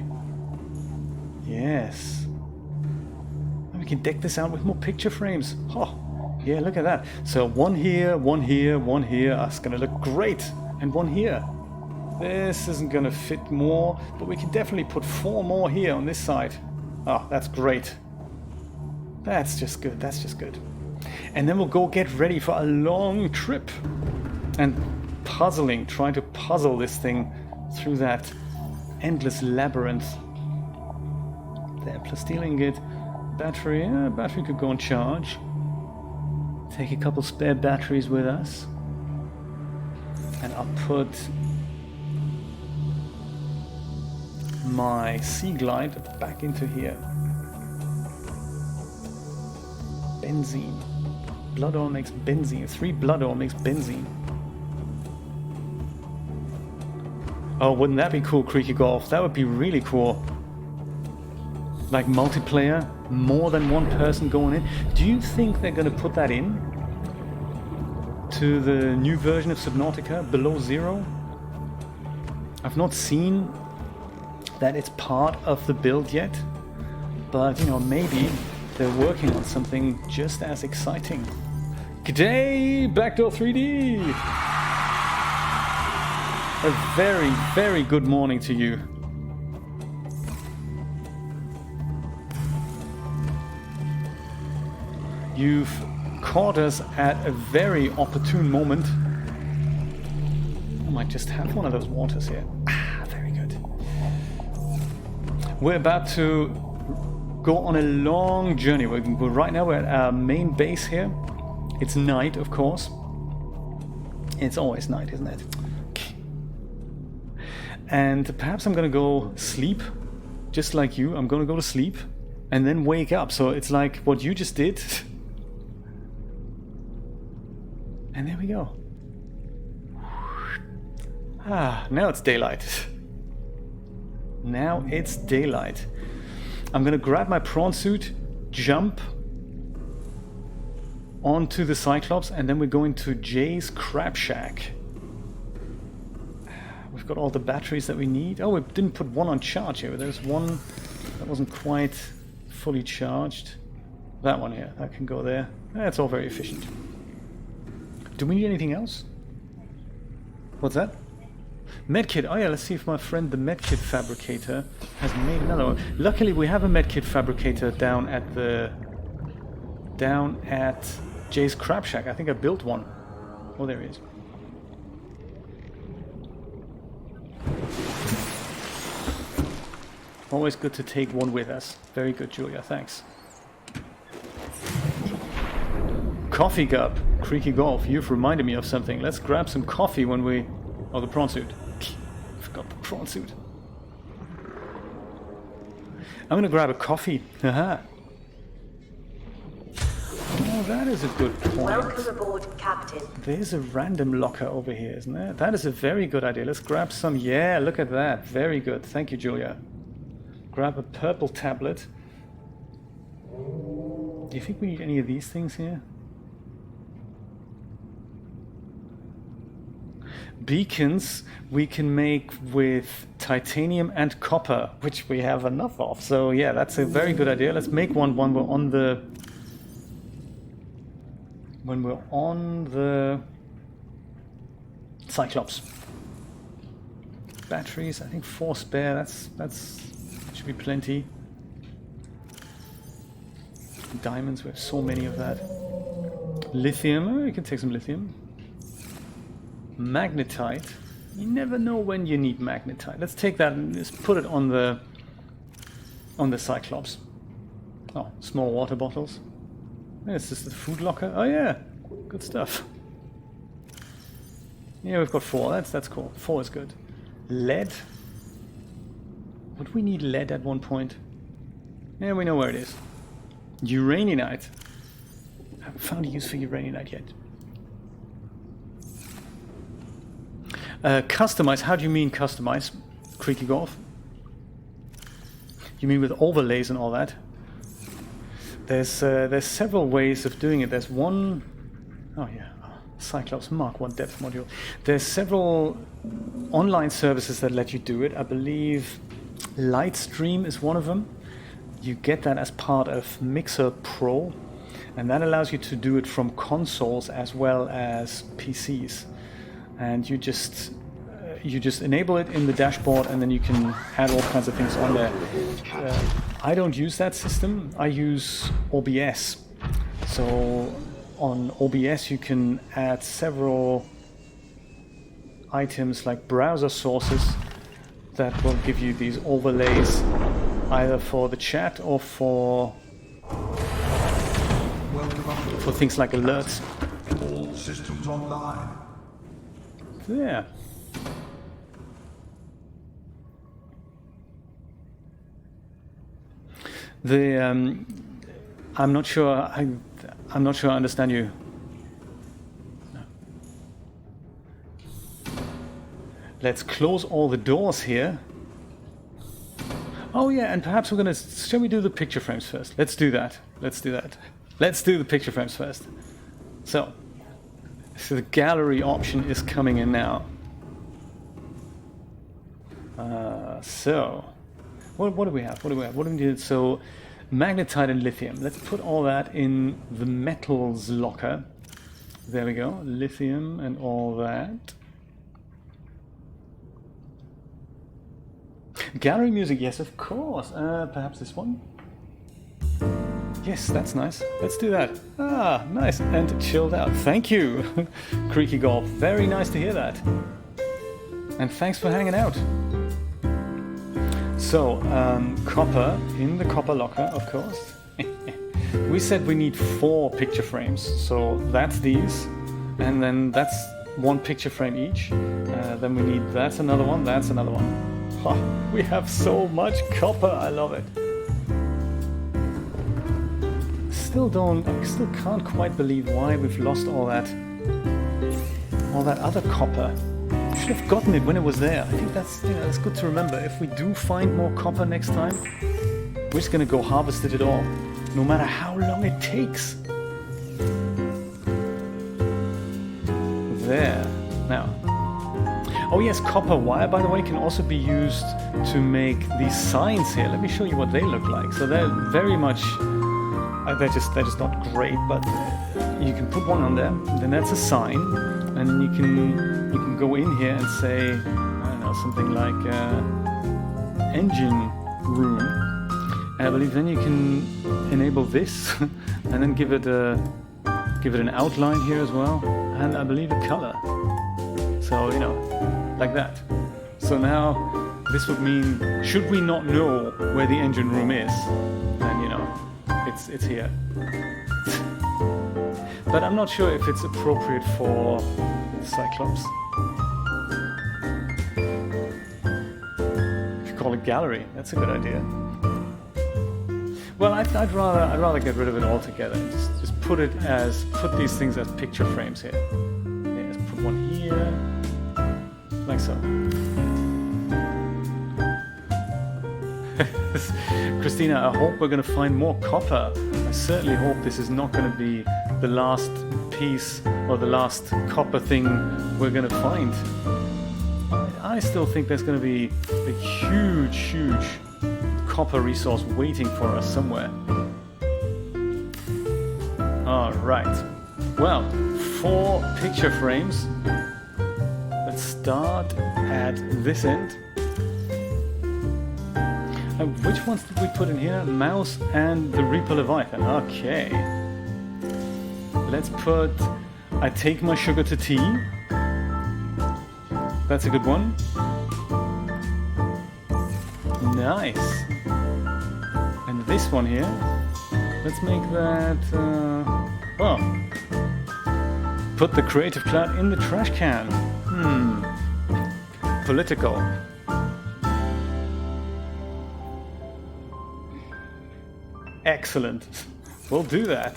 Yes. And we can deck this out with more picture frames. Oh, yeah, look at that. So one here, one here, one here. That's gonna look great. And one here. This isn't gonna fit more, but we can definitely put 4 more here on this side. Oh, that's great. That's just good, that's just good. And then we'll go get ready for a long trip. And puzzling, trying to puzzle this thing through that endless labyrinth. There, plasteel ingot, battery. Battery could go on charge. Take a couple spare batteries with us. And I'll put my Sea Glide back into here. Benzene. Blood oil makes benzene. 3 blood oil makes benzene. Oh, wouldn't that be cool, Creaky Golf? That would be really cool. Like multiplayer, more than one person going in. Do you think they're going to put that in to the new version of Subnautica, Below Zero? I've not seen that it's part of the build yet, but you know, maybe they're working on something just as exciting. G'day, Backdoor 3D! A very, very good morning to you. You've caught us at a very opportune moment. I might just have one of those waters here. Ah, very good. We're about to go on a long journey. Right now we're at our main base here. It's night, of course. It's always night, isn't it? And perhaps I'm gonna go sleep, just like you. I'm gonna go to sleep and then wake up. So it's like what you just did. And there we go. Ah, now it's daylight. Now it's daylight. I'm gonna grab my prawn suit, jump onto the Cyclops, and then we're going to Jay's Crab Shack. We've got all the batteries that we need. Oh, we didn't put one on charge here. There's one that wasn't quite fully charged. That one here, that can go there. It's all very efficient. Do we need anything else? What's that? Medkit. Oh yeah, let's see if my friend the medkit fabricator has made another one. Luckily we have a medkit fabricator down at Jay's Crab Shack. I think I built one. Oh, there he is. Always good to take one with us. Very good, Julia, thanks. Coffee cup. Creaky Golf, you've reminded me of something. Let's grab some coffee when we... Oh, the prawn suit. Forgot the prawn suit. I'm gonna grab a coffee. Haha. Oh, that is a good point. Welcome aboard, Captain. There's a random locker over here, isn't there? That is a very good idea. Let's grab some. Yeah, look at that. Very good. Thank you, Julia. Grab a purple tablet. Do you think we need any of these things here? Beacons we can make with titanium and copper, which we have enough of. So yeah, that's a very good idea. Let's make one when we're on the Cyclops. Batteries, I think 4 spare. That's should be plenty. Diamonds, we have so many of that. Lithium, oh, you can take some lithium. Magnetite. You never know when you need magnetite. Let's take that and just put it on the Cyclops. Oh, small water bottles. It's just the food locker. Oh yeah, good stuff. Yeah, we've got 4. That's cool. 4 is good. Lead. Would we need lead at one point? Yeah, we know where it is. Uraninite. I haven't found a use for uraninite yet. Customize. How do you mean customize? Creaky Golf? You mean with overlays and all that? There's several ways of doing it. There's one... Oh yeah, Cyclops Mark 1 depth module. There's several online services that let you do it. I believe Lightstream is one of them. You get that as part of Mixer Pro, and that allows you to do it from consoles as well as PCs. And you just enable it in the dashboard, and then you can add all kinds of things on there. I don't use that system. I use OBS. So on OBS you can add several items like browser sources that will give you these overlays either for the chat or for things like alerts. All systems online. Yeah. I'm not sure. I'm not sure I understand you. No. Let's close all the doors here. Oh yeah, and perhaps we're gonna. Shall we do the picture frames first? Let's do that. Let's do that. Let's do the picture frames first. So the gallery option is coming in now. So, what do we have? What do we need? So, magnetite and lithium. Let's put all that in the metals locker. There we go. Lithium and all that. Gallery music, yes, of course. Perhaps this one? Yes, that's nice. Let's do that. Ah, nice and chilled out. Thank you, Creaky Golf. Very nice to hear that. And thanks for hanging out. So, copper in the copper locker, of course. We said we need 4 picture frames, so that's these, and then that's 1 picture frame each. Then we need that's another one. Oh, we have so much copper. I love it. I still can't quite believe why we've lost all that other copper. We should have gotten it when it was there. I think that's good to remember. If we do find more copper next time, we're just gonna go harvest it all, no matter how long it takes. There. Now, Oh yes, copper wire, by the way, can also be used to make these signs here. Let me show you what they look like. So they're very much, they're just not great, but you can put one on there. Then that's a sign, and then you can go in here and say, I don't know, something like engine room. And I believe then you can enable this, and then give it an outline here as well, and I believe a color. So, you know, like that. So now, this would mean, should we not know where the engine room is, then, you know, it's here. But I'm not sure if it's appropriate for Cyclops. If you call it gallery, that's a good idea. Well, I'd rather get rid of it altogether and just put these things as picture frames here. Yeah, let's put one here. Like so. Christina, I hope we're going to find more copper. I certainly hope this is not going to be the last piece or the last copper thing we're going to find. I still think there's going to be a huge copper resource waiting for us somewhere. Alright. Well, 4 picture frames. Let's start at this end. Which ones did we put in here? Mouse and the Reaper Leviathan. Okay. Let's put I take my sugar to tea. That's a good one. Nice. And this one here. Let's make that... well, put the creative cloud in the trash can. Political. Excellent. We'll do that.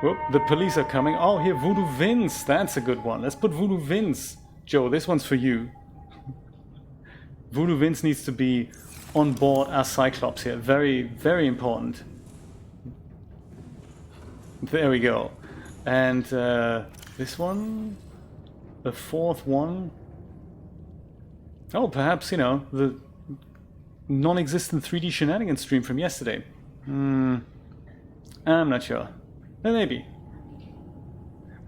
Whoop, the police are coming. Oh, here, Voodoo Vince. That's a good one. Let's put Voodoo Vince. Joe, this one's for you. Voodoo Vince needs to be on board as Cyclops here. Very, very important. There we go. And this one, the 4th one. Oh, perhaps, you know, the non-existent 3D shenanigans stream from yesterday. I'm not sure. Maybe.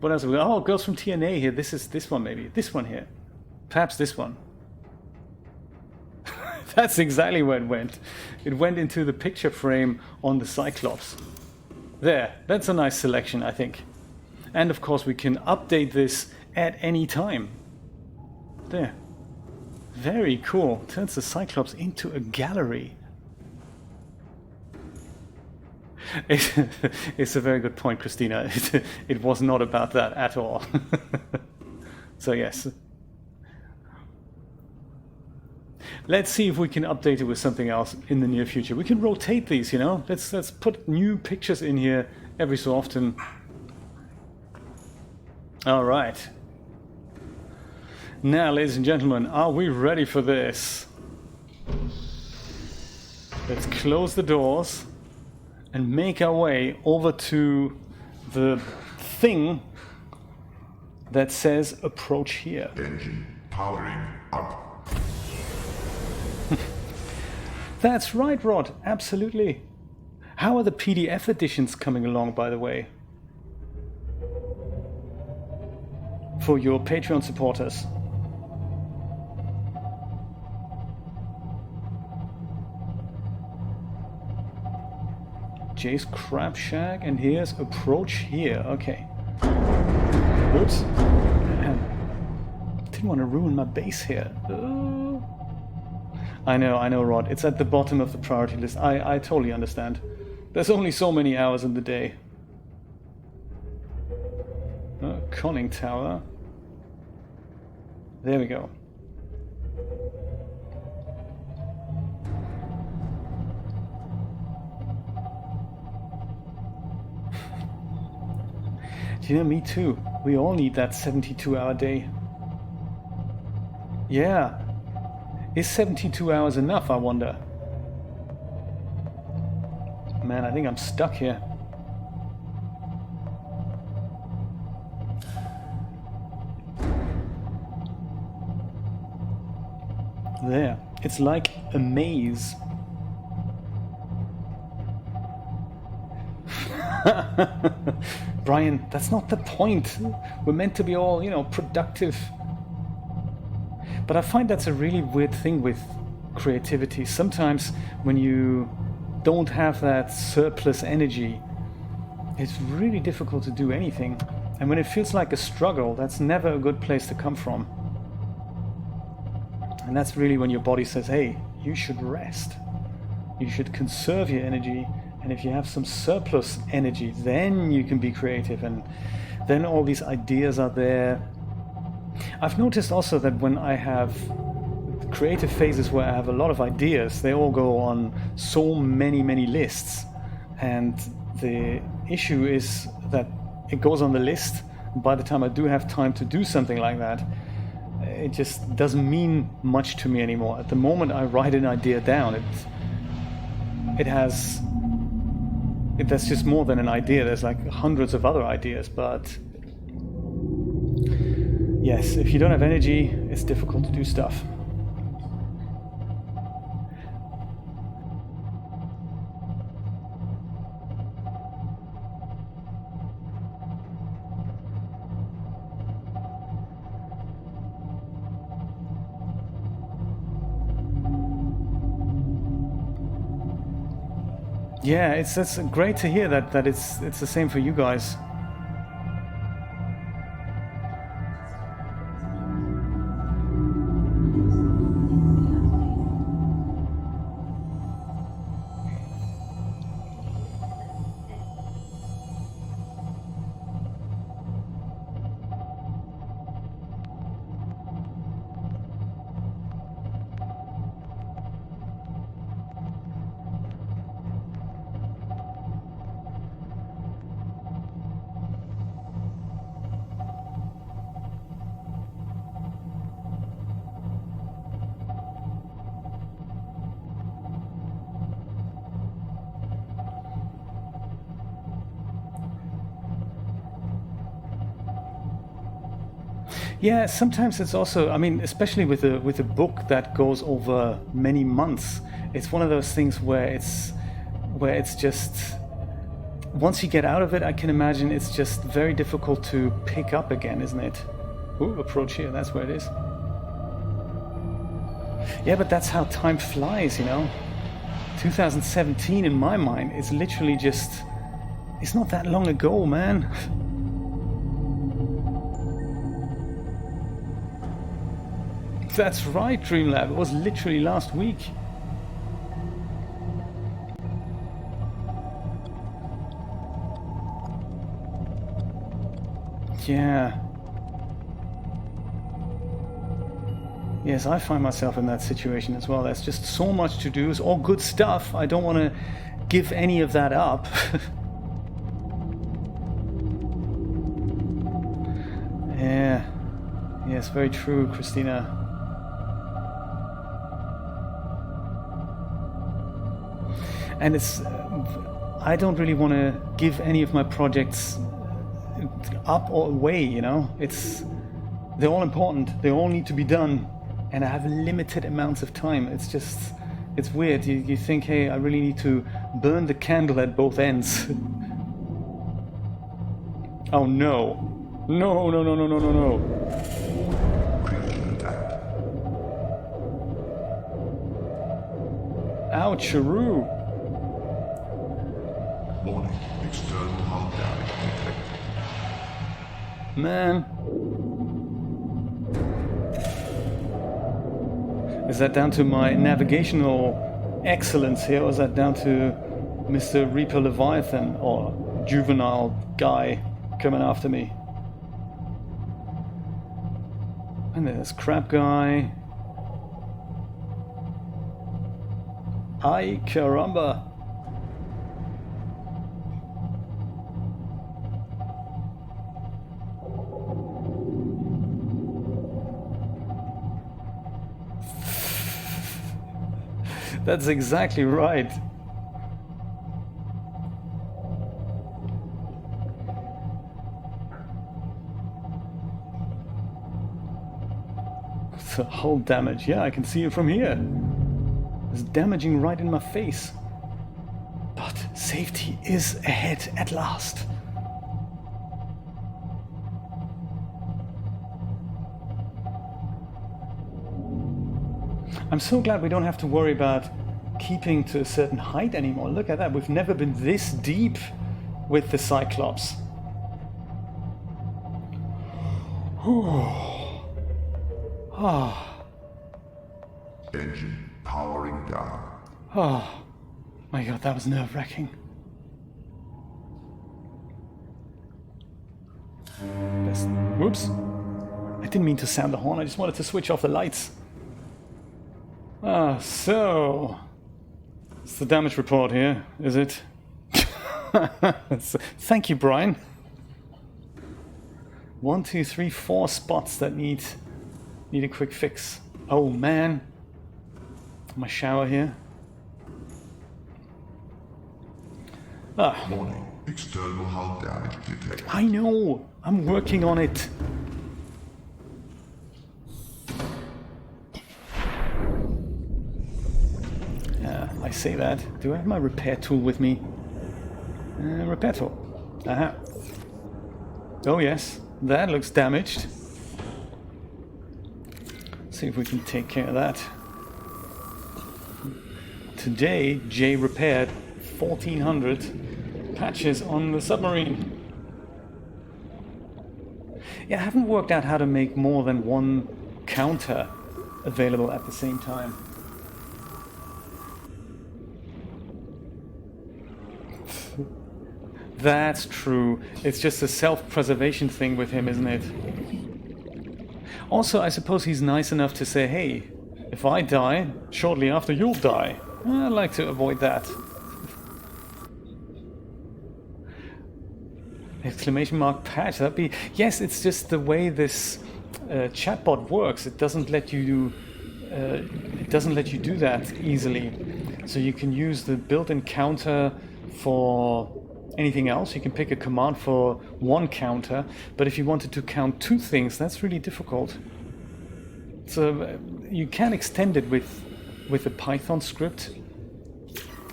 What else have we got? Oh, Girls from TNA here. This one maybe. This one here. Perhaps this one. That's exactly where it went. It went into the picture frame on the Cyclops. There. That's a nice selection, I think. And of course we can update this at any time. There. Very cool. Turns the Cyclops into a gallery. It's a very good point, Christina. It was not about that at all. So yes. Let's see if we can update it with something else in the near future. We can rotate these, you know. Let's put new pictures in here every so often. All right. Now, ladies and gentlemen, are we ready for this? Let's close the doors and make our way over to the thing that says approach here. Engine powering up. That's right, Rod. Absolutely. How are the PDF editions coming along, by the way? For your Patreon supporters. Jay's Crab Shack, and here's approach here. Okay. Oops. Didn't want to ruin my base here. I know, Rod. It's at the bottom of the priority list. I totally understand. There's only so many hours in the day. Conning Tower. There we go. You know, me too. We all need that 72-hour day. Yeah. Is 72 hours enough, I wonder? Man, I think I'm stuck here. there. It's like a maze. Brian, that's not the point. We're meant to be all, productive. But I find that's a really weird thing with creativity. Sometimes when you don't have that surplus energy, it's really difficult to do anything. And when it feels like a struggle, that's never a good place to come from. And that's really when your body says, hey, you should rest. You should conserve your energy. And if you have some surplus energy, then you can be creative. And then all these ideas are there. I've noticed also that when I have creative phases where I have a lot of ideas, they all go on so many lists. And the issue is that it goes on the list. By the time I do have time to do something like that, it just doesn't mean much to me anymore. At the moment I write an idea down, that's just more than an idea. There's like hundreds of other ideas, but yes, if you don't have energy, it's difficult to do stuff. Yeah, it's great to hear that it's the same for you guys. Yeah, sometimes it's also, especially with a book that goes over many months, it's one of those things where it's just, once you get out of it, I can imagine it's just very difficult to pick up again, isn't it? Ooh, approach here, that's where it is. Yeah, but that's how time flies, 2017 in my mind is literally just, it's not that long ago, man. That's right, Dreamlab. It was literally last week. Yeah. Yes, I find myself in that situation as well. There's just so much to do. It's all good stuff. I don't want to give any of that up. Yeah. Yes, very true, Christina. And I don't really want to give any of my projects up or away, they're all important. They all need to be done. And I have limited amounts of time. It's weird. You think, hey, I really need to burn the candle at both ends. Oh no. No. Ouch-a-roo. Warning, external hard drive detected. Man. Is that down to my navigational excellence here, or is that down to Mr. Reaper Leviathan or juvenile guy coming after me? And there's Crab Guy. Ay caramba. That's exactly right. So hull damage. Yeah, I can see it from here. It's damaging right in my face. But safety is ahead at last. I'm so glad we don't have to worry about keeping to a certain height anymore. Look at that. We've never been this deep with the Cyclops. Engine powering down. Oh my god, that was nerve-wracking. Whoops. I didn't mean to sound the horn, I just wanted to switch off the lights. So... it's the damage report here, is it? Thank you, Brian. 1, 2, 3, 4 spots that need a quick fix. Oh man. My shower here. Warning. External hull damage detected. I know. I'm working on it. I say that. Do I have my repair tool with me? Repair tool. Aha. Oh yes, that looks damaged. See if we can take care of that. Today, Jay repaired 1,400 patches on the submarine. Yeah, I haven't worked out how to make more than one counter available at the same time. That's true. It's just a self-preservation thing with him, isn't it? Also, I suppose he's nice enough to say, hey, if I die, shortly after you'll die. I'd like to avoid that. Exclamation mark patch, that'd be... Yes, it's just the way this chatbot works. It doesn't let you do that easily. So you can use the built-in counter for anything else. You can pick a command for one counter, but if you wanted to count two things, that's really difficult. So you can extend it with a Python script.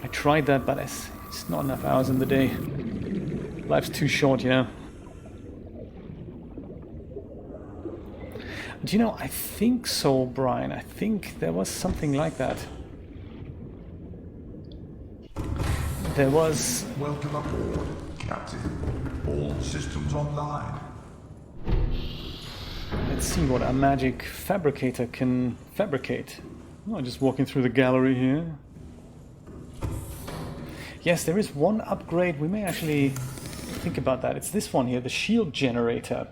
I tried that, but it's not enough hours in the day. Life's too short, you know. Do you know, I think so, Brian. I think there was something like that. There was... Welcome aboard, Captain. All systems online. Let's see what a magic fabricator can fabricate. Oh, just walking through the gallery here. Yes, there is one upgrade. We may actually think about that. It's this one here, the shield generator.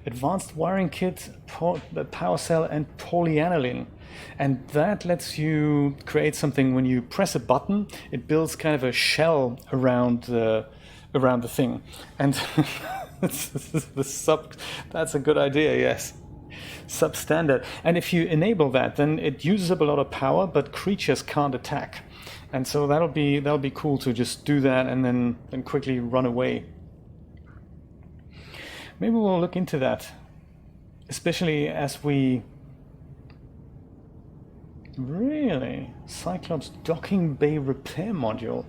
Advanced wiring kit, power cell, and polyaniline. And that lets you create something. When you press a button, it builds kind of a shell around the thing. And that's a good idea, yes. Substandard. And if you enable that, then it uses up a lot of power, but creatures can't attack. And so that'll be cool to just do that and then quickly run away. Maybe we'll look into that, especially as we... Really? Cyclops docking bay repair module.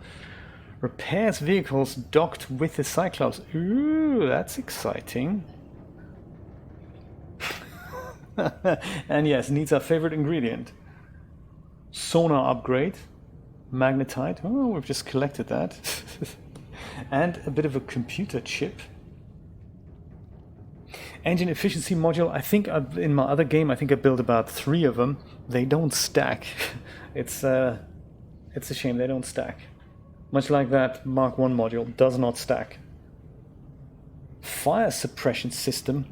Repairs vehicles docked with the Cyclops. Ooh, that's exciting. And yes, needs our favorite ingredient. Sonar upgrade. Magnetite. Oh, we've just collected that. And a bit of a computer chip. Engine efficiency module. I think in my other game, I think I built about 3 of them. They don't stack. It's a shame they don't stack. Much like that Mark 1 module does not stack. Fire suppression system.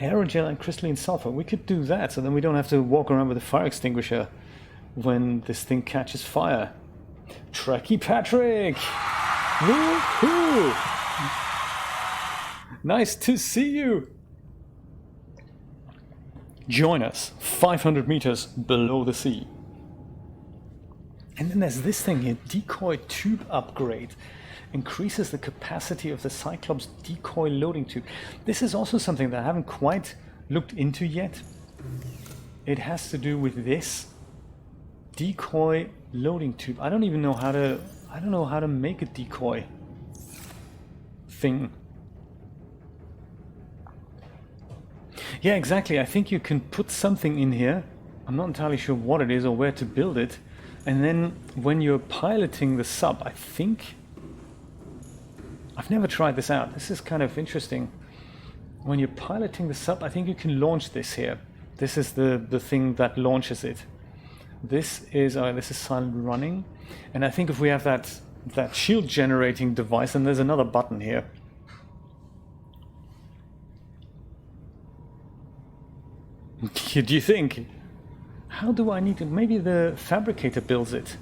Aerogel and crystalline sulfur. We could do that, so then we don't have to walk around with a fire extinguisher when this thing catches fire. Trekkie Patrick! Woo-hoo! Nice to see you! Join us 500 meters below the sea. And then there's this thing here, decoy tube upgrade. Increases the capacity of the Cyclops decoy loading tube. This is also something that I haven't quite looked into yet. it has to do with this decoy loading tube. I don't even know how to, I don't know how to make a decoy thing. Yeah, exactly. I think you can put something in here. I'm not entirely sure what it is or where to build it. And then when you're piloting the sub, I think... I've never tried this out. This is kind of interesting. When you're piloting the sub, I think you can launch this here. This is the thing that launches it. This is silent running. And I think if we have that shield generating device, and there's another button here. Do you think? How do I need to... Maybe the fabricator builds it.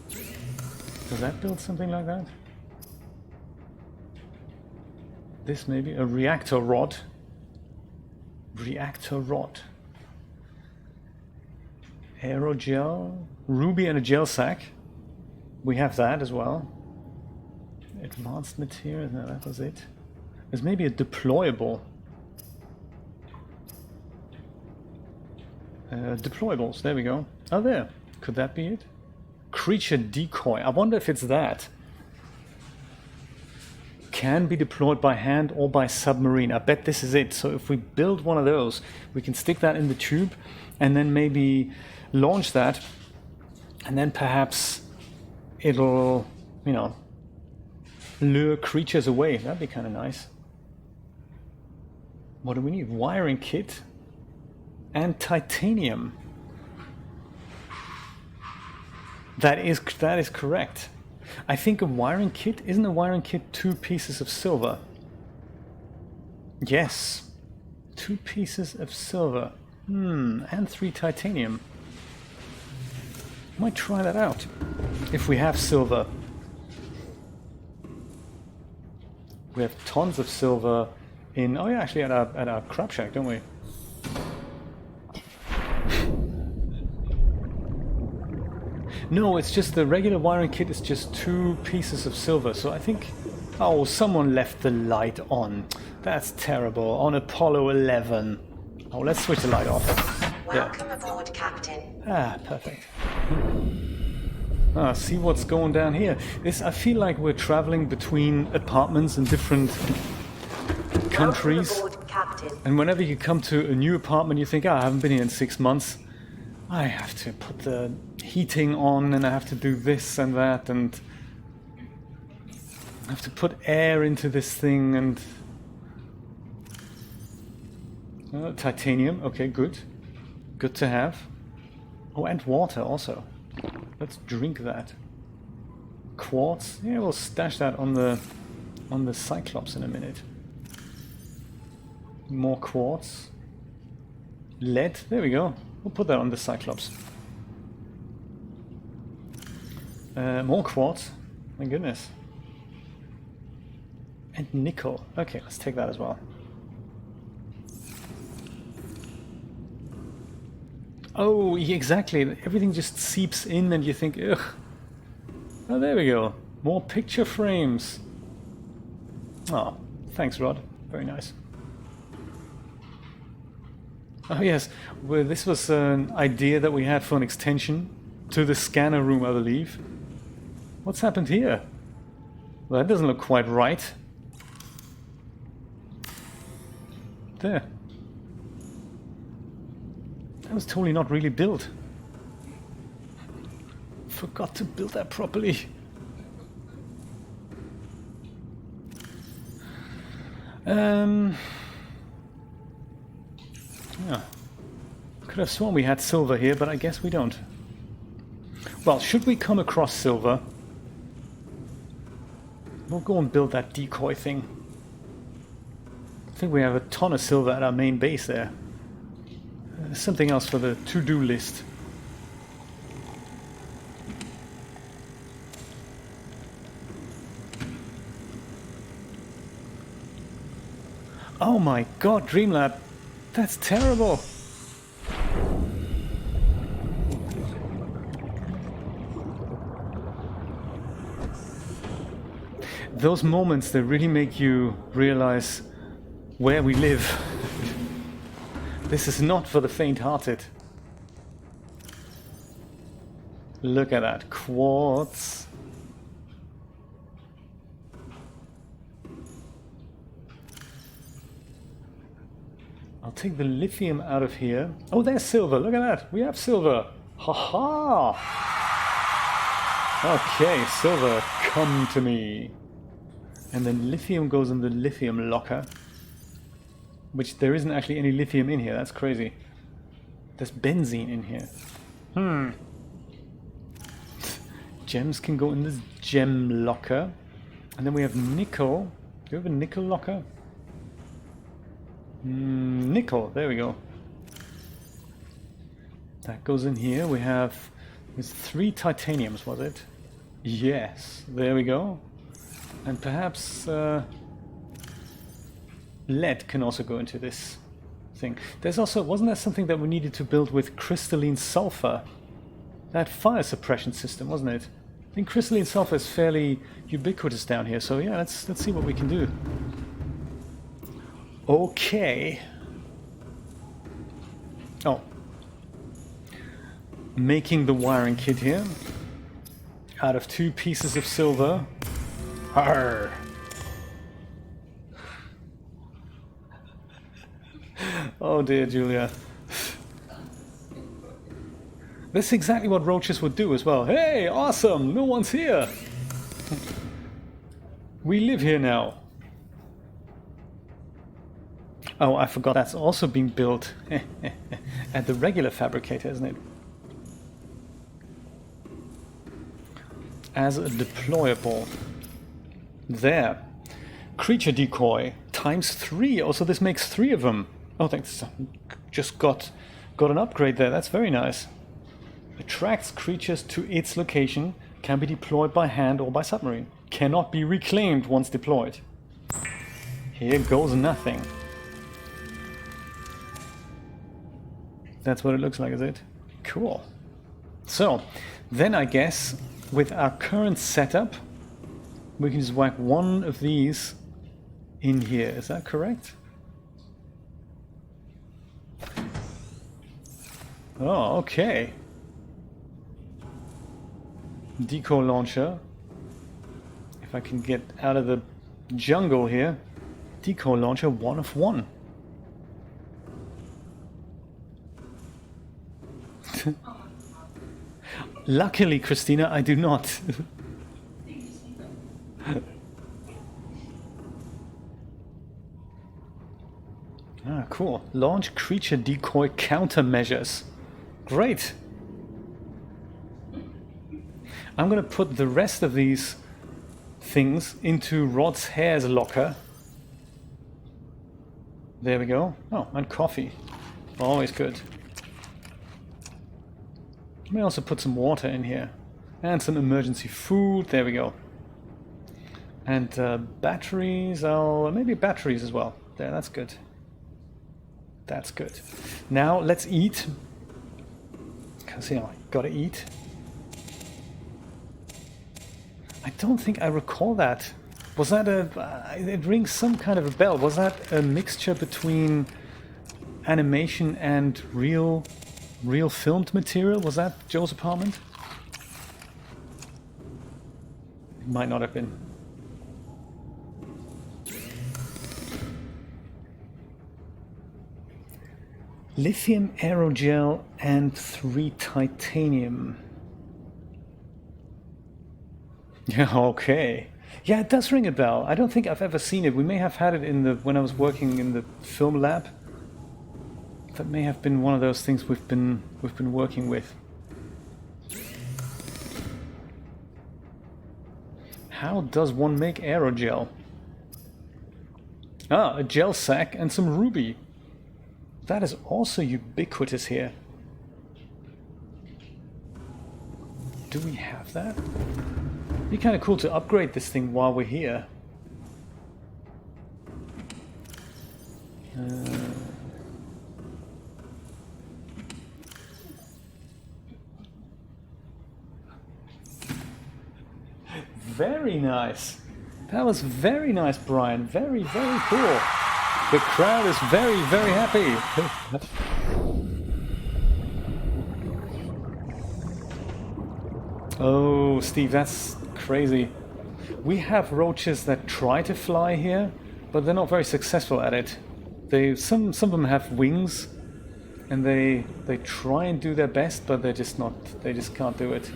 Does that build something like that? This maybe? A reactor rod. Reactor rod. Aerogel. Ruby and a gel sack. We have that as well. Advanced material. No, that was it. There's maybe a deployable. Deployables, there we go. Oh, there. Could that be it? Creature decoy. I wonder if it's that. Can be deployed by hand or by submarine. I bet this is it. So if we build one of those, we can stick that in the tube and then maybe launch that. And then perhaps it'll, you know, lure creatures away. That'd be kind of nice. What do we need? Wiring kit. And titanium. That is correct. I think a wiring kit, isn't a wiring kit 2 pieces of silver? Yes. 2 pieces of silver. And 3 titanium. Might try that out. If we have silver. We have tons of silver in... Oh yeah, actually at our crab shack, don't we? No, it's just the regular wiring kit is just 2 pieces of silver. So I think... Oh, someone left the light on. That's terrible. On Apollo 11. Oh, let's switch the light off. Welcome aboard, Captain. Ah, perfect. Ah, see what's going down here. I feel like we're traveling between apartments in different countries. Welcome aboard, Captain. And whenever you come to a new apartment, you think, I haven't been here in 6 months. I have to put the heating on and I have to do this and that and I have to put air into this thing and... titanium, okay, good. Good to have. Oh, and water also. Let's drink that. Quartz, yeah, we'll stash that on the Cyclops in a minute. More quartz. Lead, there we go. We'll put that on the Cyclops. More quartz. My goodness. And nickel. Okay, let's take that as well. Oh, yeah, exactly. Everything just seeps in and you think, ugh. Oh, there we go. More picture frames. Oh, thanks, Rod. Very nice. Oh yes, well, this was an idea that we had for an extension to the scanner room, I believe. What's happened here? Well, that doesn't look quite right. There. That was totally not really built. Forgot to build that properly. Yeah. Could have sworn we had silver here, but I guess we don't. Well, should we come across silver, we'll go and build that decoy thing. I think we have a ton of silver at our main base there. Something else for the to-do list. Oh my god, Dreamlab! That's terrible! Those moments that really make you realize where we live. This is not for the faint-hearted. Look at that. Quartz. I'll take the lithium out of here. Oh, there's silver. Look at that. We have silver. Ha ha. Okay, silver, come to me. And then lithium goes in the lithium locker. Which there isn't actually any lithium in here. That's crazy. There's benzene in here. Gems can go in this gem locker. And then we have nickel. Do you have a nickel locker? Nickel, there we go. That goes in here. We have... There's 3 titaniums, was it? Yes, there we go. And perhaps... lead can also go into this thing. There's also... Wasn't there something that we needed to build with crystalline sulfur? That fire suppression system, wasn't it? I think crystalline sulfur is fairly ubiquitous down here, so yeah, let's see what we can do. Okay. Oh. Making the wiring kit here. Out of 2 pieces of silver. Arr. Oh dear, Julia. This is exactly what roaches would do as well. Hey, awesome! No one's here! We live here now. Oh, I forgot that's also being built at the regular fabricator, isn't it? As a deployable. There. Creature decoy times 3. Also, this makes 3 of them. Oh, thanks. Just got an upgrade there. That's very nice. Attracts creatures to its location. Can be deployed by hand or by submarine. Cannot be reclaimed once deployed. Here goes nothing. That's what it looks like, is it? Cool. So, then I guess with our current setup, we can just whack one of these in here. Is that correct? Oh, okay. Decoy launcher. If I can get out of the jungle here. Decoy launcher, 1 of 1. Luckily, Christina, I do not. Ah, cool. Launch creature decoy countermeasures. Great. I'm going to put the rest of these things into Rod's hair's locker. There we go. Oh, and coffee. Always good. Let me also put some water in here. And some emergency food. There we go. And batteries. Maybe batteries as well. There, that's good. That's good. Now let's eat. Because, you know, gotta eat. I don't think I recall that. Was that it rings some kind of a bell. Was that a mixture between animation and real filmed material? Was that Joe's apartment? It might not have been. Lithium aerogel and 3 titanium. Yeah, okay. Yeah, it does ring a bell. I don't think I've ever seen it. We may have had it when I was working in the film lab. That may have been one of those things we've been working with. How does one make aerogel? Ah, a gel sack and some ruby. That is also ubiquitous here. Do we have that? It'd be kind of cool to upgrade this thing while we're here. Very nice. That was very nice, Brian. Very, very cool. The crowd is very, very happy. Oh, Steve, that's crazy. We have roaches that try to fly here, but they're not very successful at it. Some of them have wings, and they try and do their best, but they just can't do it.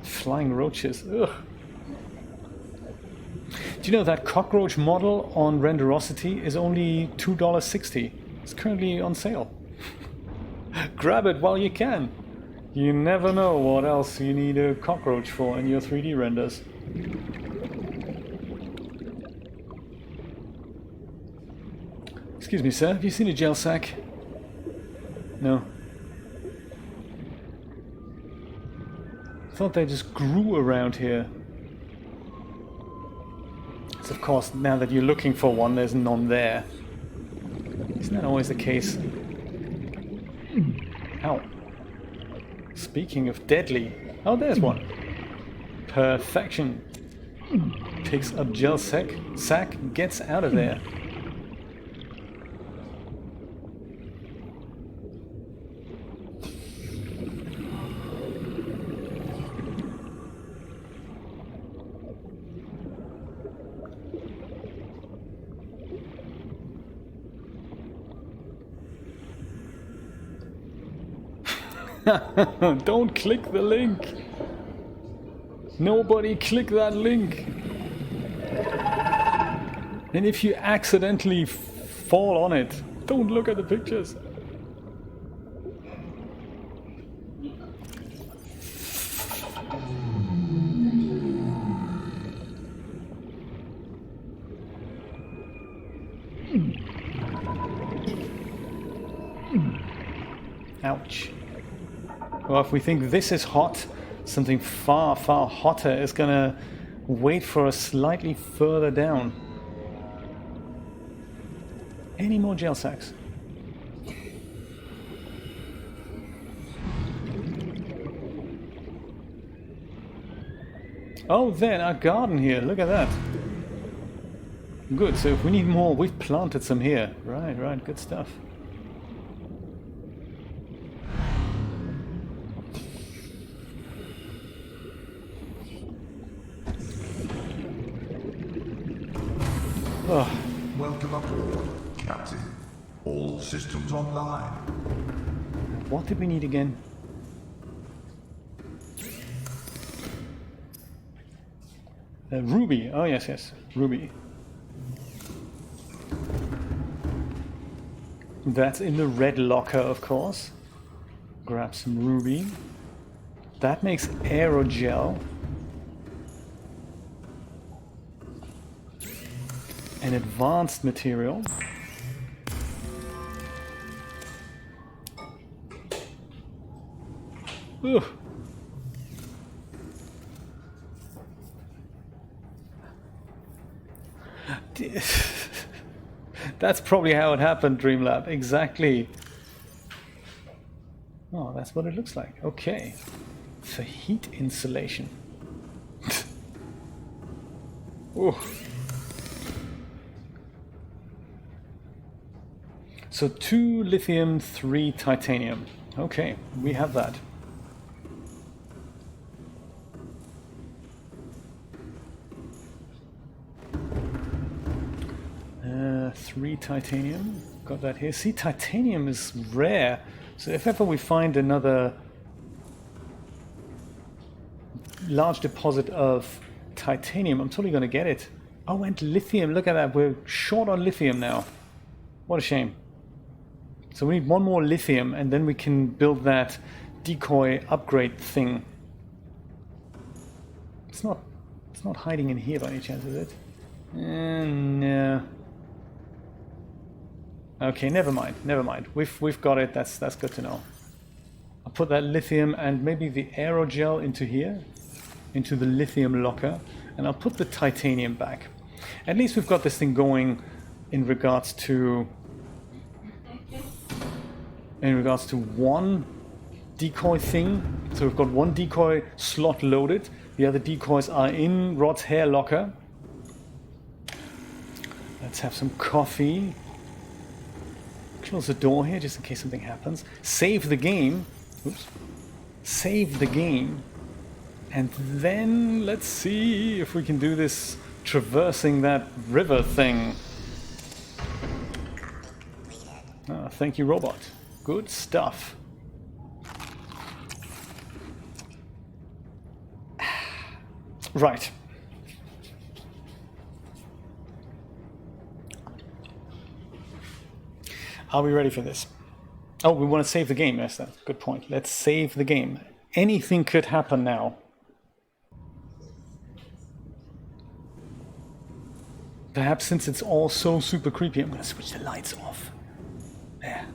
Flying roaches. Ugh. Do you know that cockroach model on Renderosity is only $2.60? It's currently on sale. Grab it while you can. You never know what else you need a cockroach for in your 3D renders. Excuse me, sir, have you seen a gel sack? No. Thought they just grew around here. So of course, now that you're looking for one, there's none there. Isn't that always the case? Ow. Speaking of deadly... Oh, there's one. Perfection. Picks up gel sack, gets out of there. Don't click the link. Nobody click that link. And if you accidentally fall on it, don't look at the pictures. Ouch. Well, if we think this is hot, something far, far hotter is gonna wait for us slightly further down. Any more gel sacks? Oh, then our garden here, look at that. Good, so if we need more, we've planted some here. Right, good stuff. Oh. Welcome aboard, Captain. All systems online. What did we need again? Ruby. Oh, yes. Ruby. That's in the red locker, of course. Grab some ruby. That makes aerogel. An advanced material. Ugh. That's probably how it happened, Dreamlab. Exactly. Oh, that's what it looks like. Okay. For heat insulation. Ooh. So 2 lithium, 3 titanium. Okay, we have that. 3 titanium. Got that here. See, titanium is rare. So if ever we find another large deposit of titanium, I'm totally going to get it. Oh, and lithium. Look at that. We're short on lithium now. What a shame. So we need one more lithium, and then we can build that decoy upgrade thing. It's not hiding in here by any chance, is it? No. Okay, never mind. We've got it. That's good to know. I'll put that lithium and maybe the aerogel into here, into the lithium locker, and I'll put the titanium back. At least we've got this thing going in regards to one decoy thing. So we've got one decoy slot loaded. The other decoys are in Rod's hair locker. Let's have some coffee. Close the door here just in case something happens. Save the game. Oops. Save the game. And then let's see if we can do this traversing that river thing. Thank you, robot. Good stuff. Right. Are we ready for this? Oh, we want to save the game. Yes, that's a good point. Let's save the game. Anything could happen now. Perhaps since it's all so super creepy, I'm going to switch the lights off. There.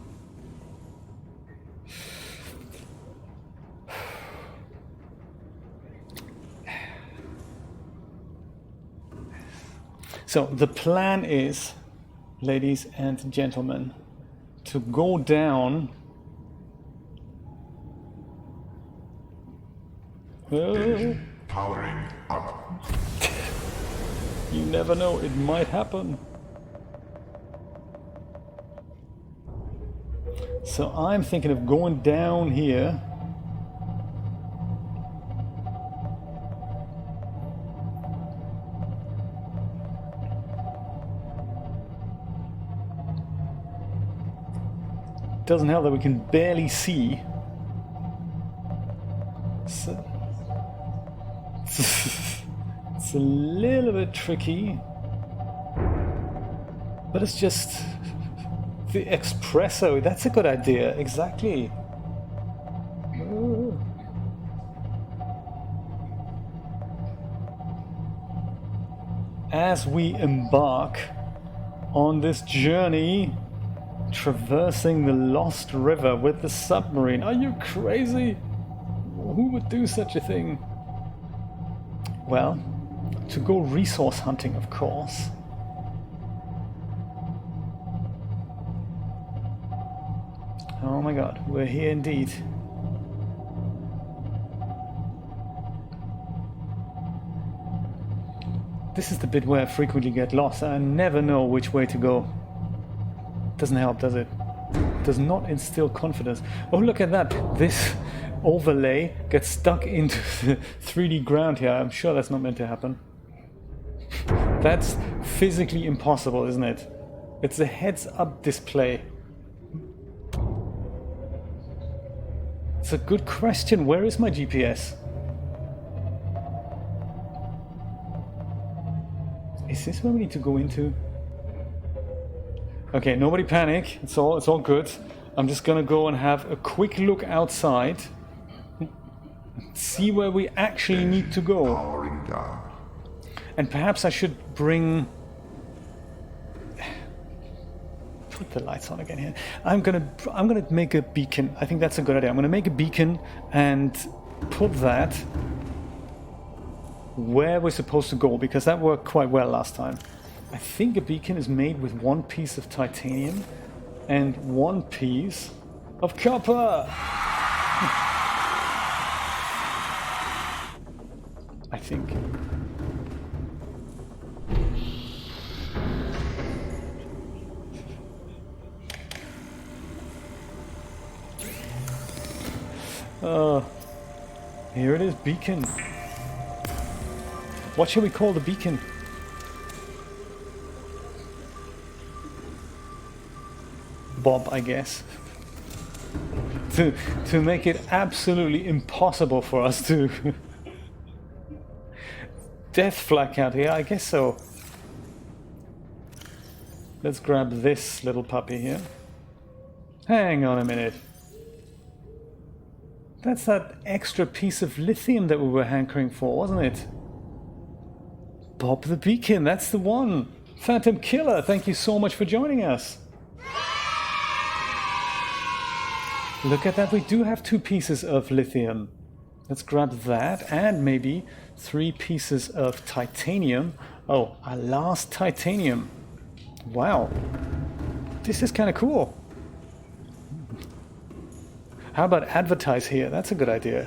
So the plan is, ladies and gentlemen, to go down. Engine powering up. You never know, it might happen. So I'm thinking of going down here. Doesn't help that we can barely see. So it's a little bit tricky, but it's just the espresso. That's a good idea. Exactly. As we embark on this journey, traversing the lost river with the submarine. Are you crazy? Who would do such a thing? Well, to go resource hunting, of course. Oh my god, we're here indeed. This is the bit where I frequently get lost. I never know which way to go. Doesn't help, does it? Does not instill confidence. Oh, look at that. This overlay gets stuck into the 3D ground here. I'm sure that's not meant to happen. That's physically impossible, isn't it? It's a heads-up display. It's a good question. Where is my GPS? Is this where we need to go into? Okay, nobody panic. It's all good. I'm just gonna go and have a quick look outside. See where we actually need to go. Powering down. And perhaps I should bring... Put the lights on again here. I'm gonna make a beacon. I think that's a good idea. I'm gonna make a beacon and put that where we're supposed to go, because that worked quite well last time. I think a beacon is made with one piece of titanium and one piece of copper. I think. Here it is, beacon. What shall we call the beacon? Bob, I guess. to make it absolutely impossible for us to death flak out here, I guess so. Let's grab this little puppy here. Hang on a minute. That's that extra piece of lithium that we were hankering for, wasn't it? Bob the Beacon, that's the one. Phantom Killer, thank you so much for joining us. Look at that, we do have 2 pieces of lithium. Let's grab that and maybe 3 pieces of titanium. Oh, our last titanium. Wow. This is kind of cool. How about advertise here? That's a good idea.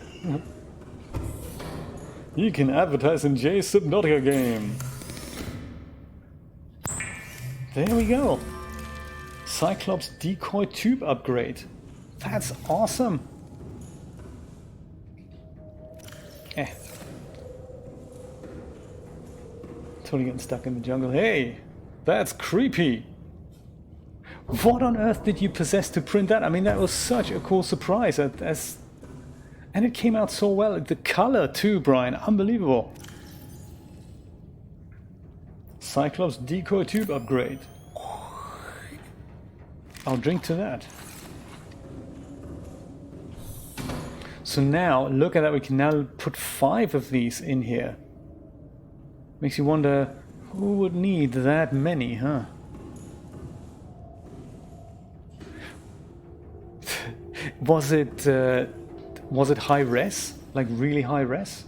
You can advertise in Jay's Subnautica game. There we go. Cyclops decoy tube upgrade. That's awesome. Totally getting stuck in the jungle. Hey, that's creepy. What on earth did you possess to print that? I mean, that was such a cool surprise. And it came out so well. The color too, Brian. Unbelievable. Cyclops decoy tube upgrade. I'll drink to that. So now, look at that. We can now put 5 of these in here. Makes you wonder, who would need that many, huh? Was it high res? Like really high res?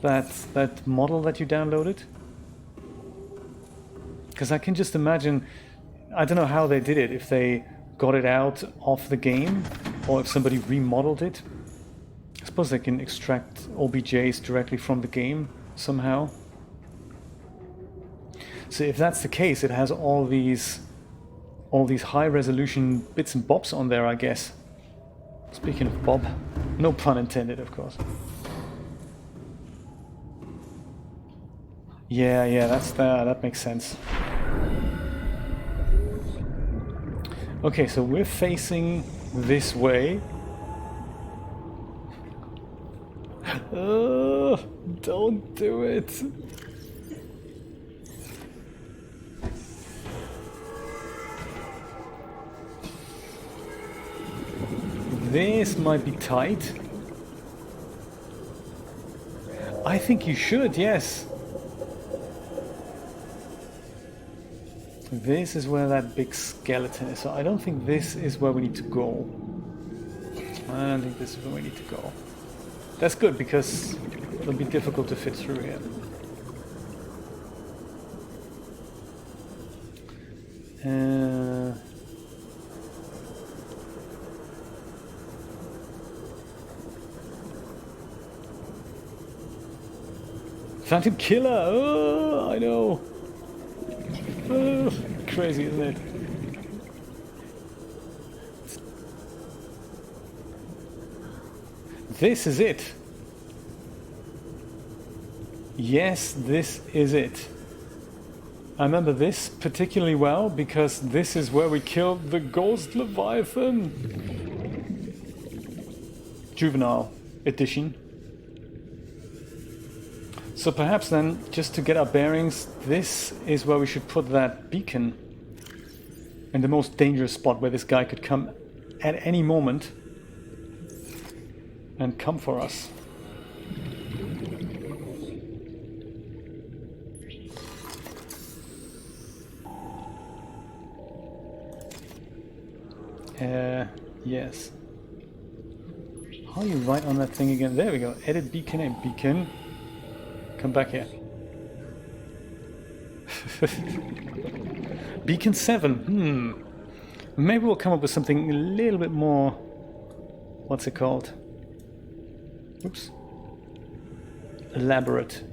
That model that you downloaded? Because I can just imagine, I don't know how they did it, if they got it out of the game or if somebody remodeled it. I suppose they can extract OBJs directly from the game somehow. So if that's the case, it has all these high resolution bits and bobs on there, I guess. Speaking of Bob, no pun intended, of course. Yeah, that makes sense. Okay, so we're facing this way. Don't do it. This might be tight. I think you should, yes. This is where that big skeleton is, so I don't think this is where we need to go. I don't think this is where we need to go. That's good, because it'll be difficult to fit through here. Phantom Killer! Oh, I know! Oh, crazy, isn't it? This is it! Yes, this is it. I remember this particularly well because this is where we killed the Ghost Leviathan! Juvenile edition. So perhaps then, just to get our bearings, this is where we should put that beacon. In the most dangerous spot where this guy could come at any moment and come for us. Yes. How are you right on that thing again? There we go. Edit beacon and beacon. Come back here. Beacon 7. Maybe we'll come up with something a little bit more... What's it called? Oops. Elaborate.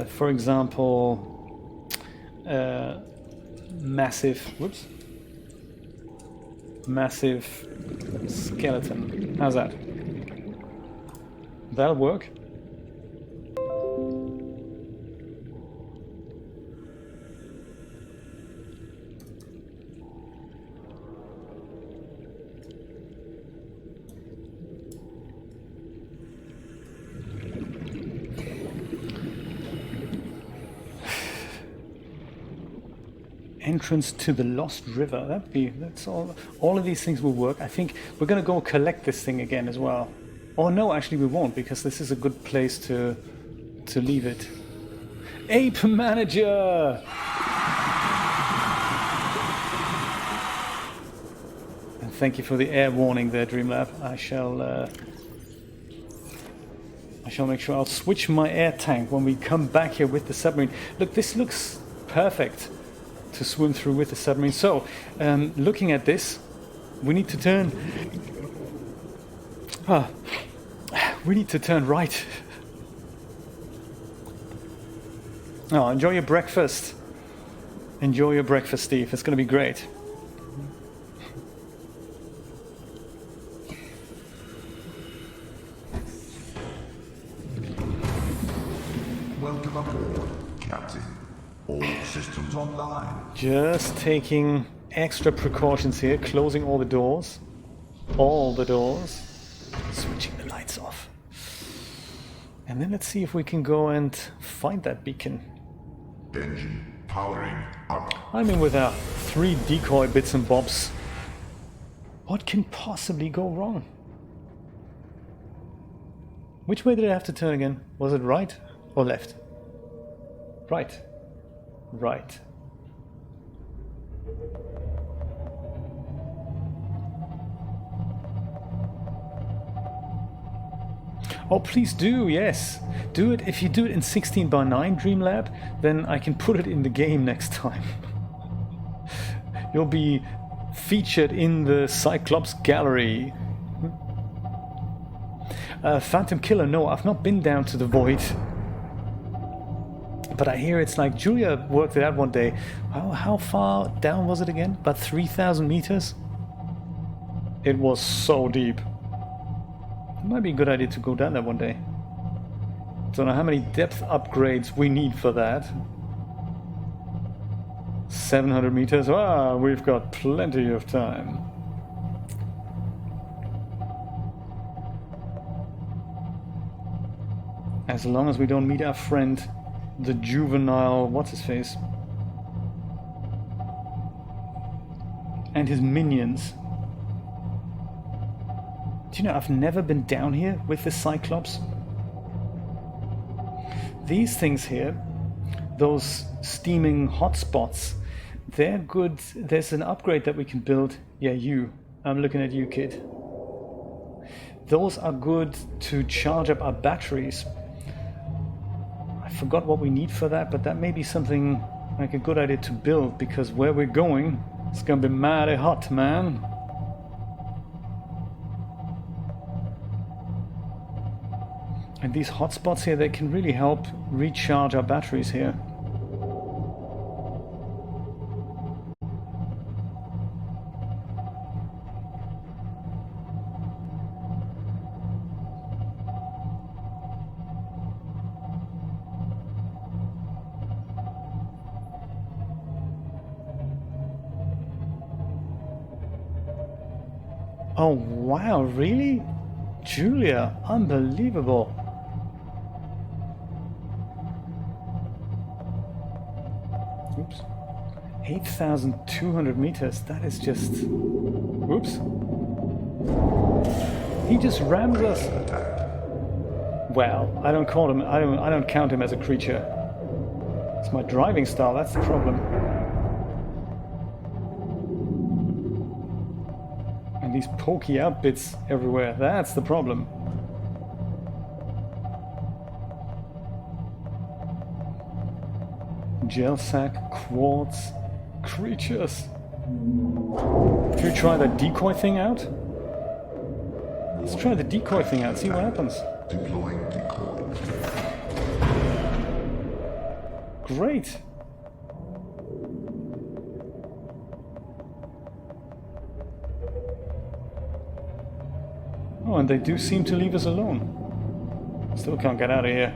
For example... massive... Whoops. Massive skeleton. How's that? That'll work. Entrance to the Lost River. That's all of these things will work. I think we're gonna go collect this thing again as well. Oh no, actually we won't, because this is a good place to leave it. Ape Manager! And thank you for the air warning there, Dreamlab. I shall make sure I'll switch my air tank when we come back here with the submarine. Look, this looks perfect to swim through with the submarine. So, looking at this, we need to turn... we need to turn right. Oh, enjoy your breakfast. Enjoy your breakfast, Steve. It's going to be great. Welcome aboard, Captain. All systems online. Just taking extra precautions here, closing all the doors. All the doors. Switching the lights off. And then let's see if we can go and find that beacon. Engine powering up. I'm in with our 3 decoy bits and bobs. What can possibly go wrong? Which way did I have to turn again? Was it right or left? Right. Right. Oh, please do, yes. Do it. If you do it in 16:9 Dreamlab, then I can put it in the game next time. You'll be featured in the Cyclops gallery. Phantom Killer, no, I've not been down to the Void. But I hear it's like, Julia worked it out one day. How far down was it again? About 3,000 meters? It was so deep. It might be a good idea to go down there one day. Don't know how many depth upgrades we need for that. 700 meters? Ah, we've got plenty of time. As long as we don't meet our friend, the juvenile what's-his-face. And his minions. Do you know, I've never been down here with the Cyclops. These things here, those steaming hotspots, they're good. There's an upgrade that we can build. Yeah, I'm looking at you, kid. Those are good to charge up our batteries. I forgot what we need for that, but that may be something like a good idea to build, because where we're going, it's gonna be mighty hot, man. And these hotspots here, they can really help recharge our batteries here. Oh wow, really? Julia, unbelievable. Oops. 8,200 meters, that is just... Oops. He just rams us. Well, I don't count him as a creature. It's my driving style, that's the problem. And these pokey outbits everywhere, that's the problem. Gel sack, quartz, creatures. Should we try that decoy thing out? Let's try the decoy thing out, see what happens. Deploying decoy. Great. Oh, and they do seem to leave us alone. Still can't get out of here.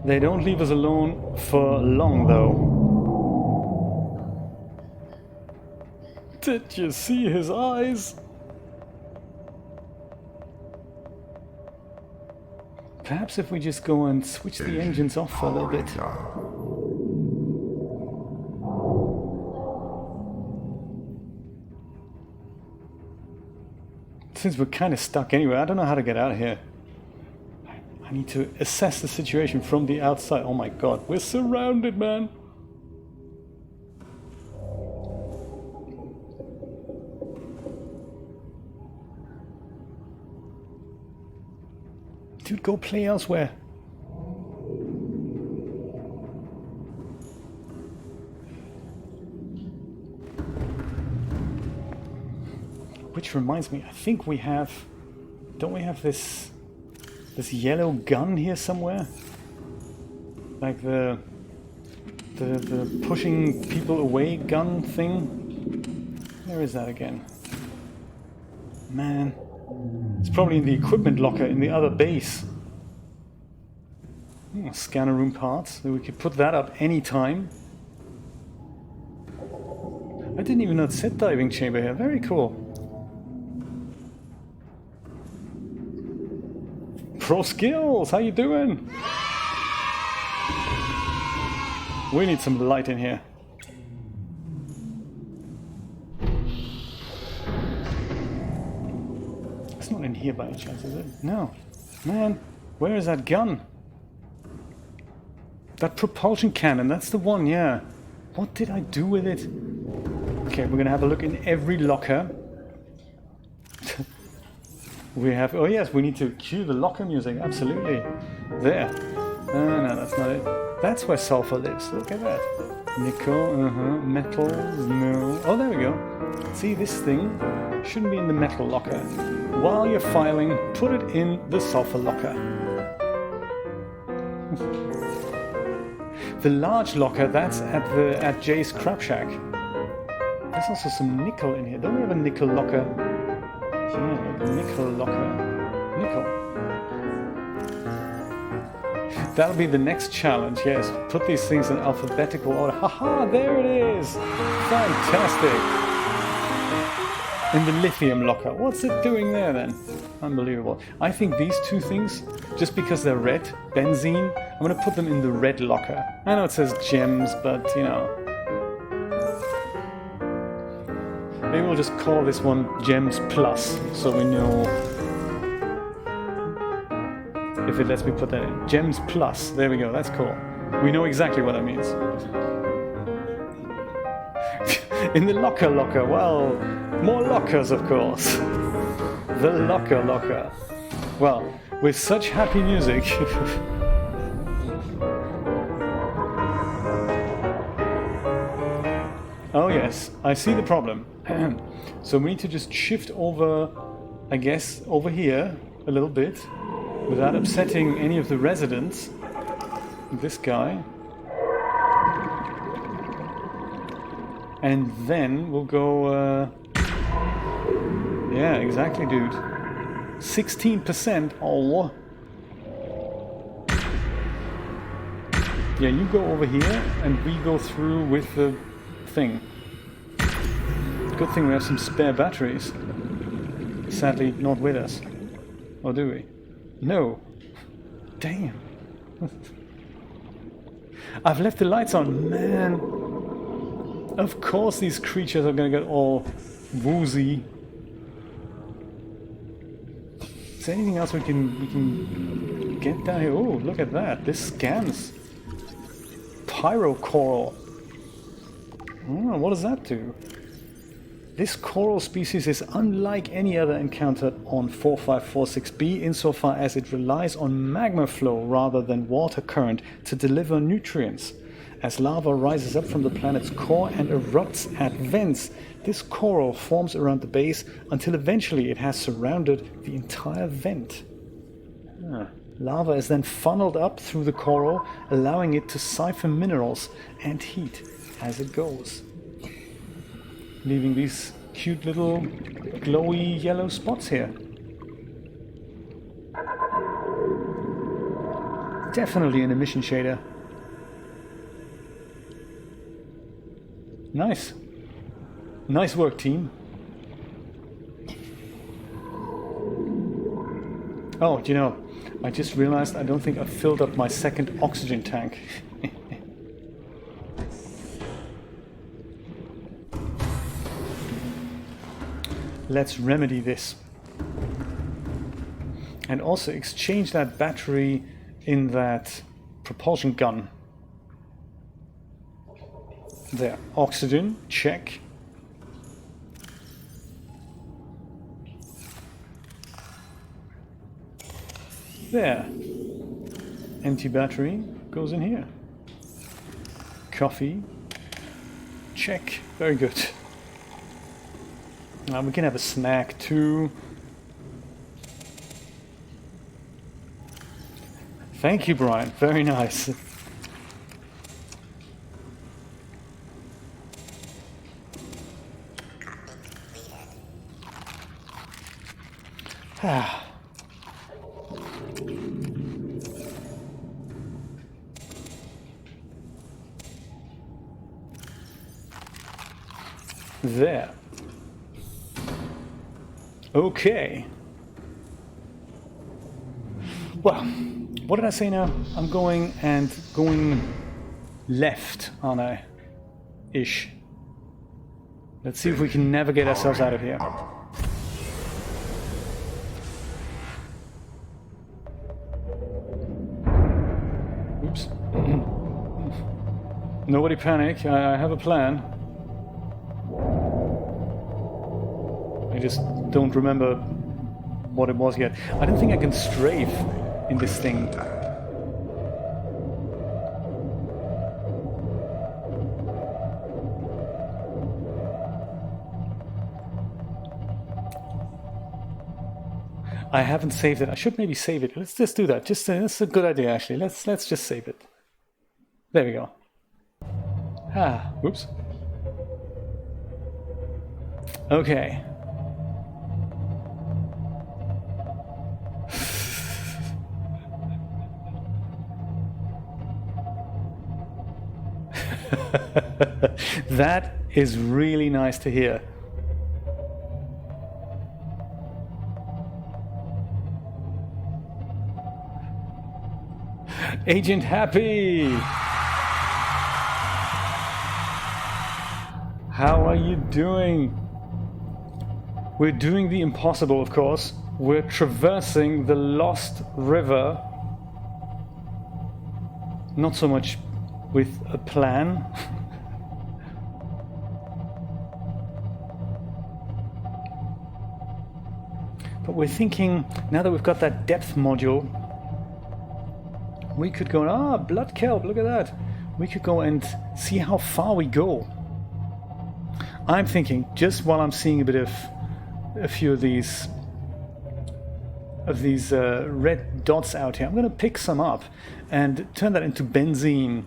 They don't leave us alone for long, though. Did you see his eyes? Perhaps if we just go and switch the engines off for a little bit. Since we're kind of stuck anyway, I don't know how to get out of here. I need to assess the situation from the outside. Oh my god, we're surrounded, man. Dude, go play elsewhere. which reminds me, I think we have... Don't we have this yellow gun here somewhere? Like the pushing people away gun thing? Where is that again? Man. It's probably in the equipment locker in the other base. Scanner room parts. So we could put that up anytime. I didn't even know it said diving chamber here. Very cool. Pro Skills, how you doing? We need some light in here. It's not in here by any chance, is it? No. Man, where is that gun? That propulsion cannon, that's the one, yeah. What did I do with it? Okay, we're gonna have a look in every locker. We have... Oh yes, we need to cue the locker music, absolutely. There. No, that's not it. That's where sulfur lives, look at that. Nickel, metal, no. Oh, there we go. See, this thing shouldn't be in the metal locker. While you're filing, put it in the sulfur locker. The large locker, that's at Jay's Crab Shack. There's also some nickel in here. Don't we have a nickel locker? Yeah, like nickel locker. Nickel. That'll be the next challenge, yes. Put these things in alphabetical order. Haha, there it is! Fantastic! In the lithium locker. What's it doing there then? Unbelievable. I think these two things, just because they're red, benzene, I'm gonna put them in the red locker. I know it says gems, but you know. Maybe we'll just call this one Gems Plus, so we know if it lets me put that in. Gems Plus, there we go, that's cool. We know exactly what that means. In the locker, well, more lockers of course. The locker. Well, with such happy music. Oh yes, I see the problem. So we need to just shift over, I guess, over here a little bit without upsetting any of the residents. This guy. And then we'll go... Yeah, exactly, dude. 16%. Oh. Yeah, you go over here and we go through with the thing. Good thing we have some spare batteries. Sadly, not with us. Or do we? No. Damn. I've left the lights on, man. Of course these creatures are gonna get all woozy. Is there anything else we can get down here? Oh, look at that. This scans. Pyrocoral. Oh, what does that do? This coral species is unlike any other encountered on 4546b insofar as it relies on magma flow rather than water current to deliver nutrients. As lava rises up from the planet's core and erupts at vents, this coral forms around the base until eventually it has surrounded the entire vent. Lava is then funneled up through the coral, allowing it to siphon minerals and heat as it goes, leaving these cute little glowy yellow spots here. Definitely an emission shader. Nice. Nice work, team. Oh, do you know, I just realized I don't think I filled up my second oxygen tank. Let's remedy this. And also exchange that battery in that propulsion gun. There. Oxygen, check. There. Empty battery goes in here. Coffee. Check. Very good. We can have a snack too. Thank you, Brian. Very nice. There. Okay. Well, what did I say now? I'm going left, aren't I? Ish. Let's see if we can navigate ourselves out of here. Oops. Nobody panic. I have a plan. I just don't remember what it was yet. I don't think I can strafe in this thing. I haven't saved it. I should maybe save it. Let's just do that. That's a good idea, actually. Let's just save it. There we go. Oops. Okay. That is really nice to hear. Agent Happy! How are you doing? We're doing the impossible, of course. We're traversing the Lost River. Not so much with a plan. But we're thinking, now that we've got that depth module, we could go, blood kelp, look at that. We could go and see how far we go. I'm thinking, just while I'm seeing a few of these red dots out here, I'm going to pick some up and turn that into benzene.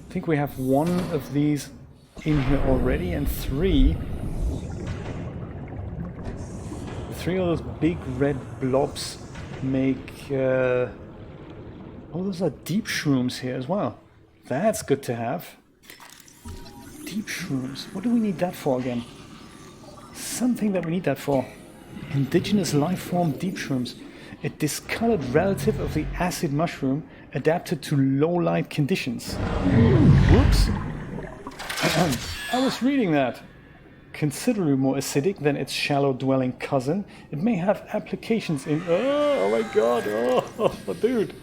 I think we have one of these in here already, and three of those big red blobs make those are deep shrooms here as well. That's good to have. Deep shrooms. What do we need that for again? Something that we need that for. Indigenous life form deep shrooms. A discolored relative of the acid mushroom adapted to low light conditions. Whoops. I was reading that. Considerably more acidic than its shallow dwelling cousin. It may have applications in... Oh my god. Oh, dude.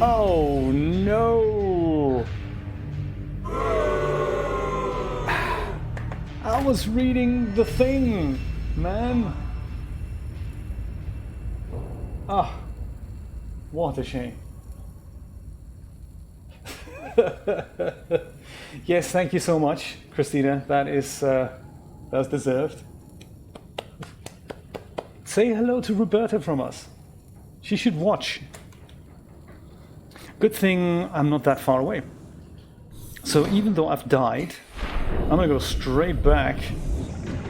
Oh no. I was reading the thing, man. What a shame. Yes, thank you so much, Christina. That's deserved. Say hello to Roberta from us. She should watch. Good thing I'm not that far away. So even though I've died, I'm gonna go straight back,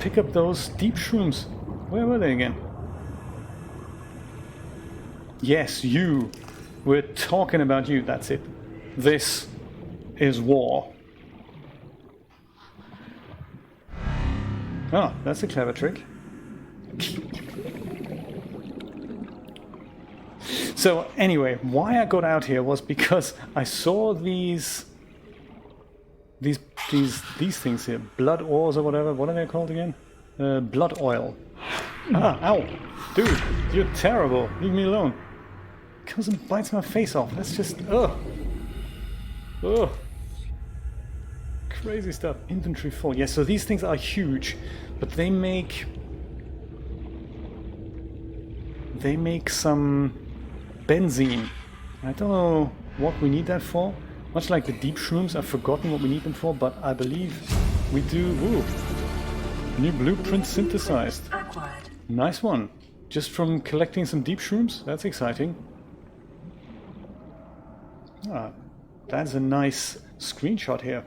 pick up those deep shrooms. Where were they again? Yes, you. We're talking about you. That's it. This is war. Oh, that's a clever trick. So anyway, why I got out here was because I saw these things here, blood ores or whatever. What are they called again? Blood oil. Ow, dude, you're terrible. Leave me alone. Comes and bites my face off. That's just crazy stuff. Inventory full. Yes, so these things are huge, but they make some benzene. I don't know what we need that for. Much like the deep shrooms, I've forgotten what we need them for, but I believe we do. Ooh, new blueprint synthesized. Acquired. Nice one. Just from collecting some deep shrooms? That's exciting. Ah, that's a nice screenshot here.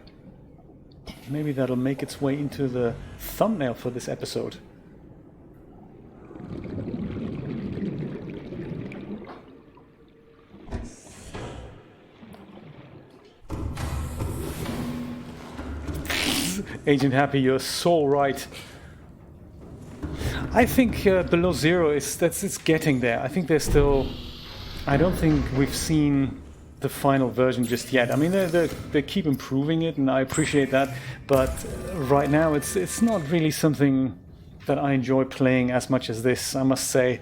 Maybe that'll make its way into the thumbnail for this episode. Agent Happy, you're so right. I think Below Zero it's getting there. I think they're still. I don't think we've seen the final version just yet. I mean, they keep improving it, and I appreciate that. But right now, it's not really something that I enjoy playing as much as this, I must say.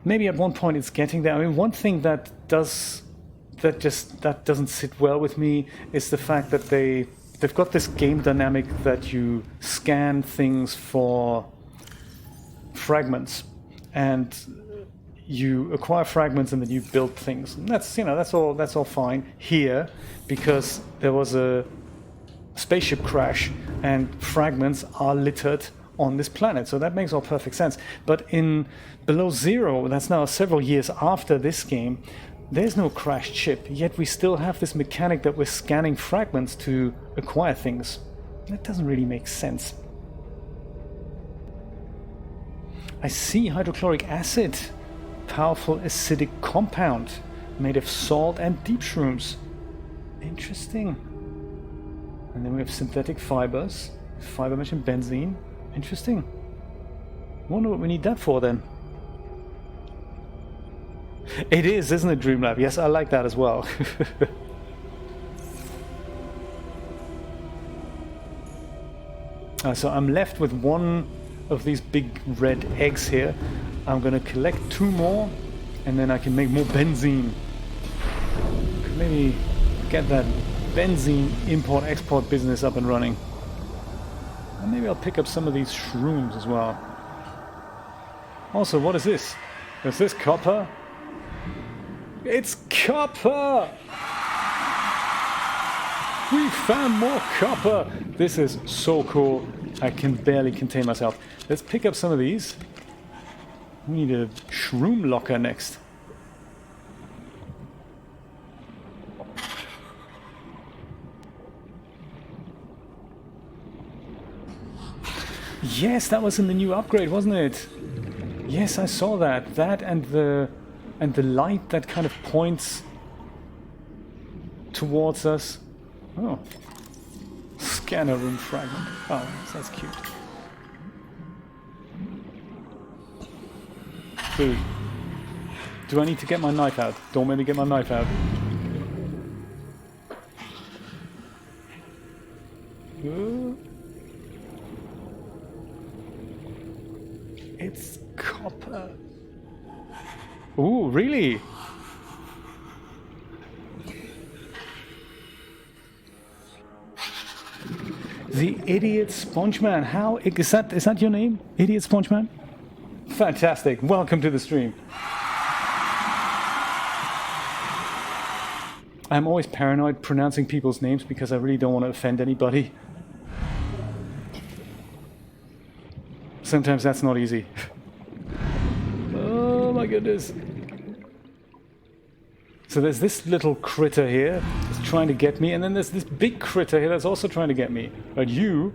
Maybe at one point it's getting there. I mean, one thing that doesn't sit well with me is the fact that they've got this game dynamic that you scan things for fragments, and you acquire fragments and then you build things. And that's all fine here, because there was a spaceship crash and fragments are littered on this planet, so that makes all perfect sense. But in Below Zero, that's now several years after this game, there's no crashed ship, yet we still have this mechanic that we're scanning fragments to acquire things. That doesn't really make sense. I see hydrochloric acid. Powerful acidic compound made of salt and deep shrooms. Interesting. And then we have synthetic fibers. Fiber mesh and benzene. Interesting. Wonder what we need that for then. It is, isn't it, Dreamlab? Yes, I like that as well. So I'm left with one of these big red eggs here. I'm going to collect 2 more, and then I can make more benzene. Could maybe get that benzene import-export business up and running. And maybe I'll pick up some of these shrooms as well. Also, what is this? Is this copper? It's copper! We found more copper! This is so cool. I can barely contain myself. Let's pick up some of these. We need a shroom locker next. Yes, that was in the new upgrade, wasn't it? Yes, I saw that. That and the light that kind of points towards us. Oh. Scanner room fragment. Oh, that's cute. Dude. Do I need to get my knife out? Don't make me get my knife out. It's copper. Ooh, really? The Idiot Spongeman. How is that your name? Idiot Spongeman? Fantastic. Welcome to the stream. I'm always paranoid pronouncing people's names because I really don't want to offend anybody. Sometimes that's not easy. Oh my goodness. So there's this little critter here that's trying to get me, and then there's this big critter here that's also trying to get me. But you...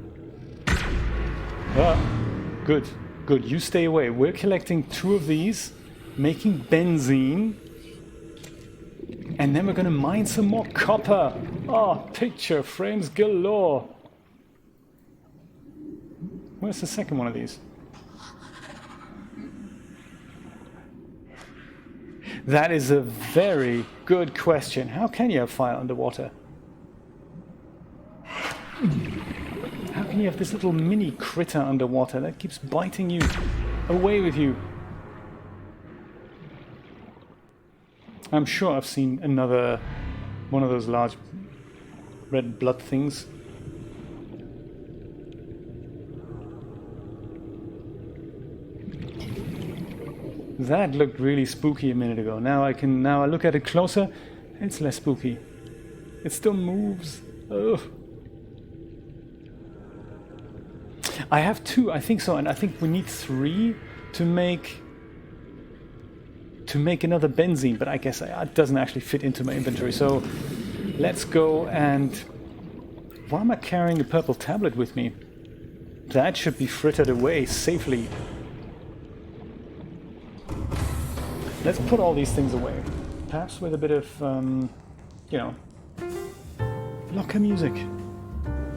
Good. You stay away. We're collecting 2 of these, making benzene, and then we're going to mine some more copper. Oh, picture frames galore. Where's the second one of these? That is a very good question. How can you have fire underwater? How can you have this little mini critter underwater that keeps biting you, away with you? I'm sure I've seen another one of those large red blood things. That looked really spooky a minute ago. Now I look at it closer, it's less spooky. It still moves. Ugh. I have 2, I think so, and I think we need 3 to make another benzene, but I guess it doesn't actually fit into my inventory. So let's go and... Why am I carrying a purple tablet with me? That should be frittered away safely. Let's put all these things away. Perhaps with a bit of, you know, locker music.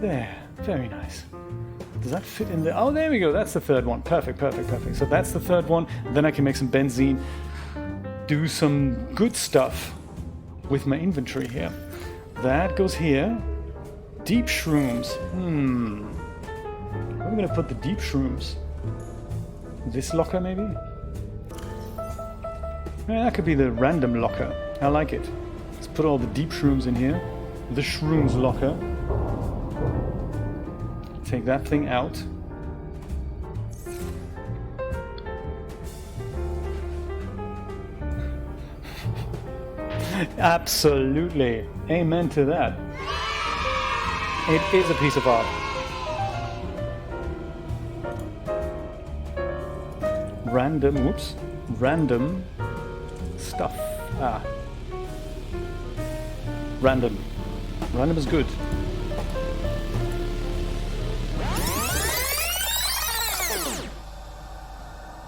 There, very nice. Does that fit in there? Oh, there we go. That's the third one. Perfect, perfect, perfect. So that's the third one. Then I can make some benzene, do some good stuff with my inventory here. That goes here. Deep shrooms. Where am I going to put the deep shrooms? This locker, maybe? Yeah, that could be the random locker. I like it. Let's put all the deep shrooms in here. The shrooms locker. Take that thing out. Absolutely. Amen to that. It is a piece of art. Random stuff. Random is good.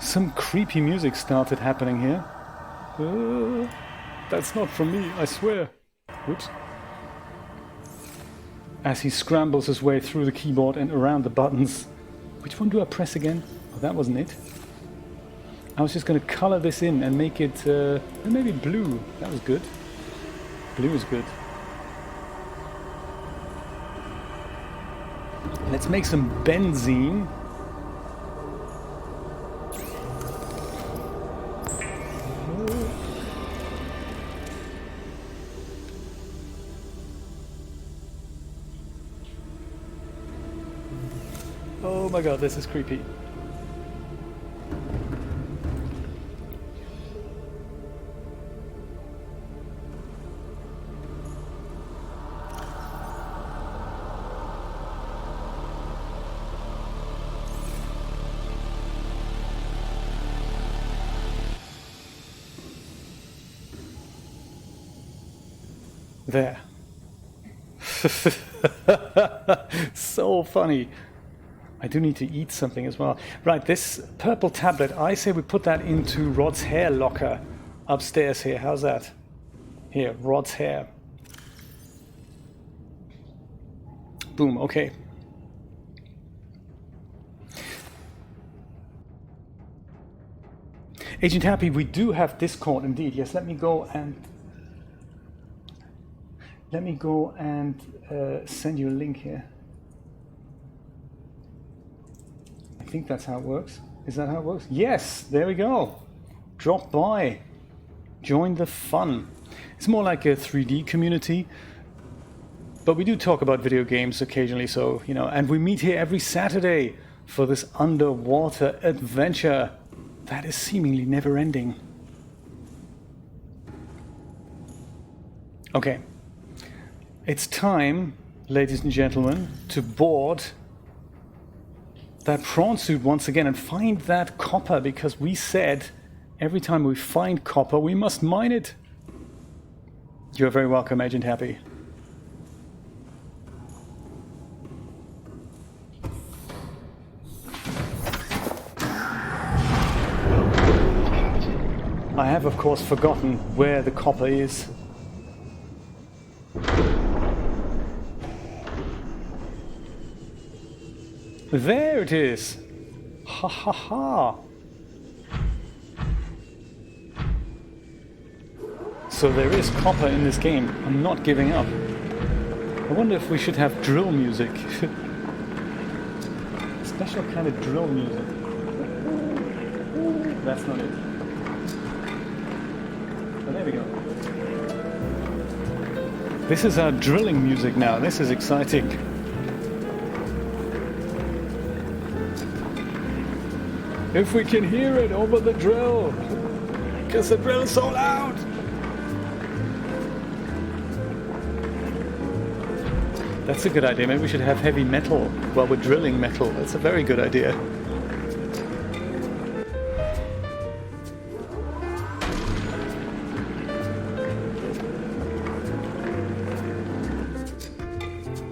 Some creepy music started happening here. That's not from me, I swear. Whoops. As he scrambles his way through the keyboard and around the buttons. Which one do I press again? Oh, that wasn't it. I was just going to color this in and make it maybe blue. That was good. Blue is good. Let's make some benzene. Oh my god, this is creepy. There. So funny. I do need to eat something as well. Right, this purple tablet, I say we put that into Rod's hair locker upstairs here. How's that? Here, Rod's hair. Boom, okay. Agent Happy, we do have Discord indeed. Yes, let me go and send you a link here. I think that's how it works. Is that how it works? Yes, there we go. Drop by. Join the fun. It's more like a 3D community, but we do talk about video games occasionally, so, you know, and we meet here every Saturday for this underwater adventure that is seemingly never ending. Okay. It's time, ladies and gentlemen, to board that prawn suit once again and find that copper, because we said every time we find copper, we must mine it. You're very welcome, Agent Happy. I have, of course, forgotten where the copper is. There it is! Ha ha ha! So there is copper in this game. I'm not giving up. I wonder if we should have drill music. Special kind of drill music. That's not it. But there we go. This is our drilling music now. This is exciting. If we can hear it over the drill. Because the drill is so loud. That's a good idea. Maybe we should have heavy metal while we're drilling metal. That's a very good idea.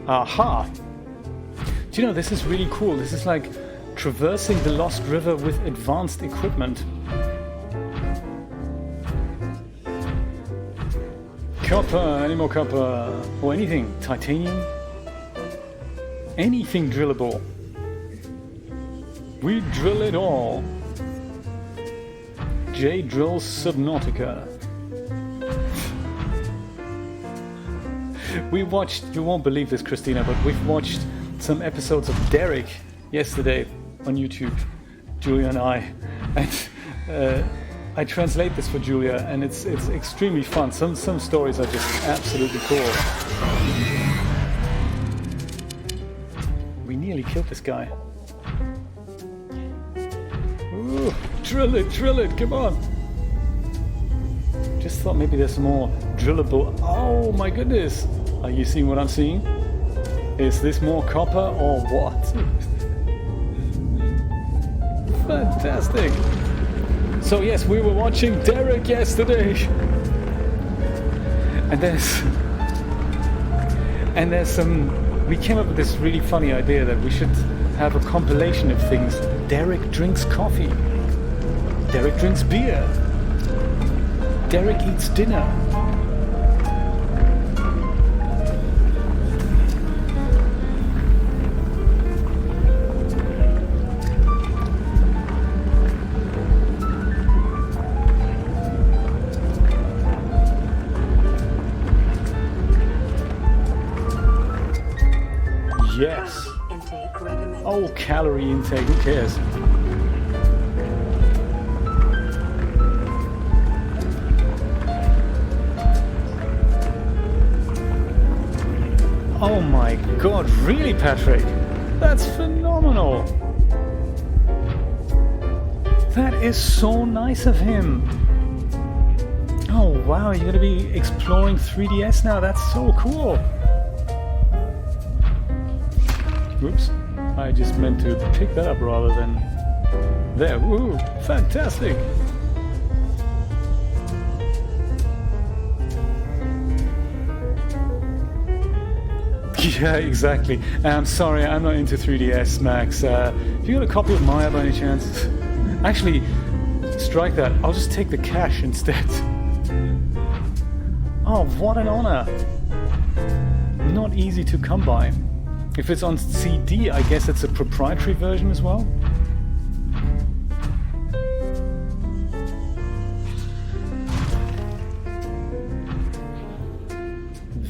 Aha! Do you know, this is really cool. This is like traversing the Lost River with advanced equipment. Copper, any more copper? Or anything. Titanium? Anything drillable. We drill it all. J drills Subnautica. We watched, you won't believe this, Christina, but we've watched some episodes of Derek yesterday on YouTube, Julia and I. And I translate this for Julia, and it's extremely fun. Some stories are just absolutely cool. We nearly killed this guy. Ooh, drill it, come on. Just thought maybe there's more drillable. Oh my goodness. Are you seeing what I'm seeing? Is this more copper or what? Fantastic. So yes, we were watching Derek yesterday. And there's some, we came up with this really funny idea that we should have a compilation of things. Derek drinks coffee. Derek drinks beer. Derek eats dinner. Yes. Oh, calorie intake, who cares? Oh my god, really, Patrick? That's phenomenal! That is so nice of him! Oh wow, you're gonna be exploring 3DS now, that's so cool! Oops, I just meant to pick that up rather than... There, woo, fantastic! Yeah, exactly. I'm sorry, I'm not into 3DS, Max. Have you got a copy of Maya by any chance? Actually, strike that. I'll just take the cash instead. Oh, what an honor! Not easy to come by. If it's on CD, I guess it's a proprietary version as well.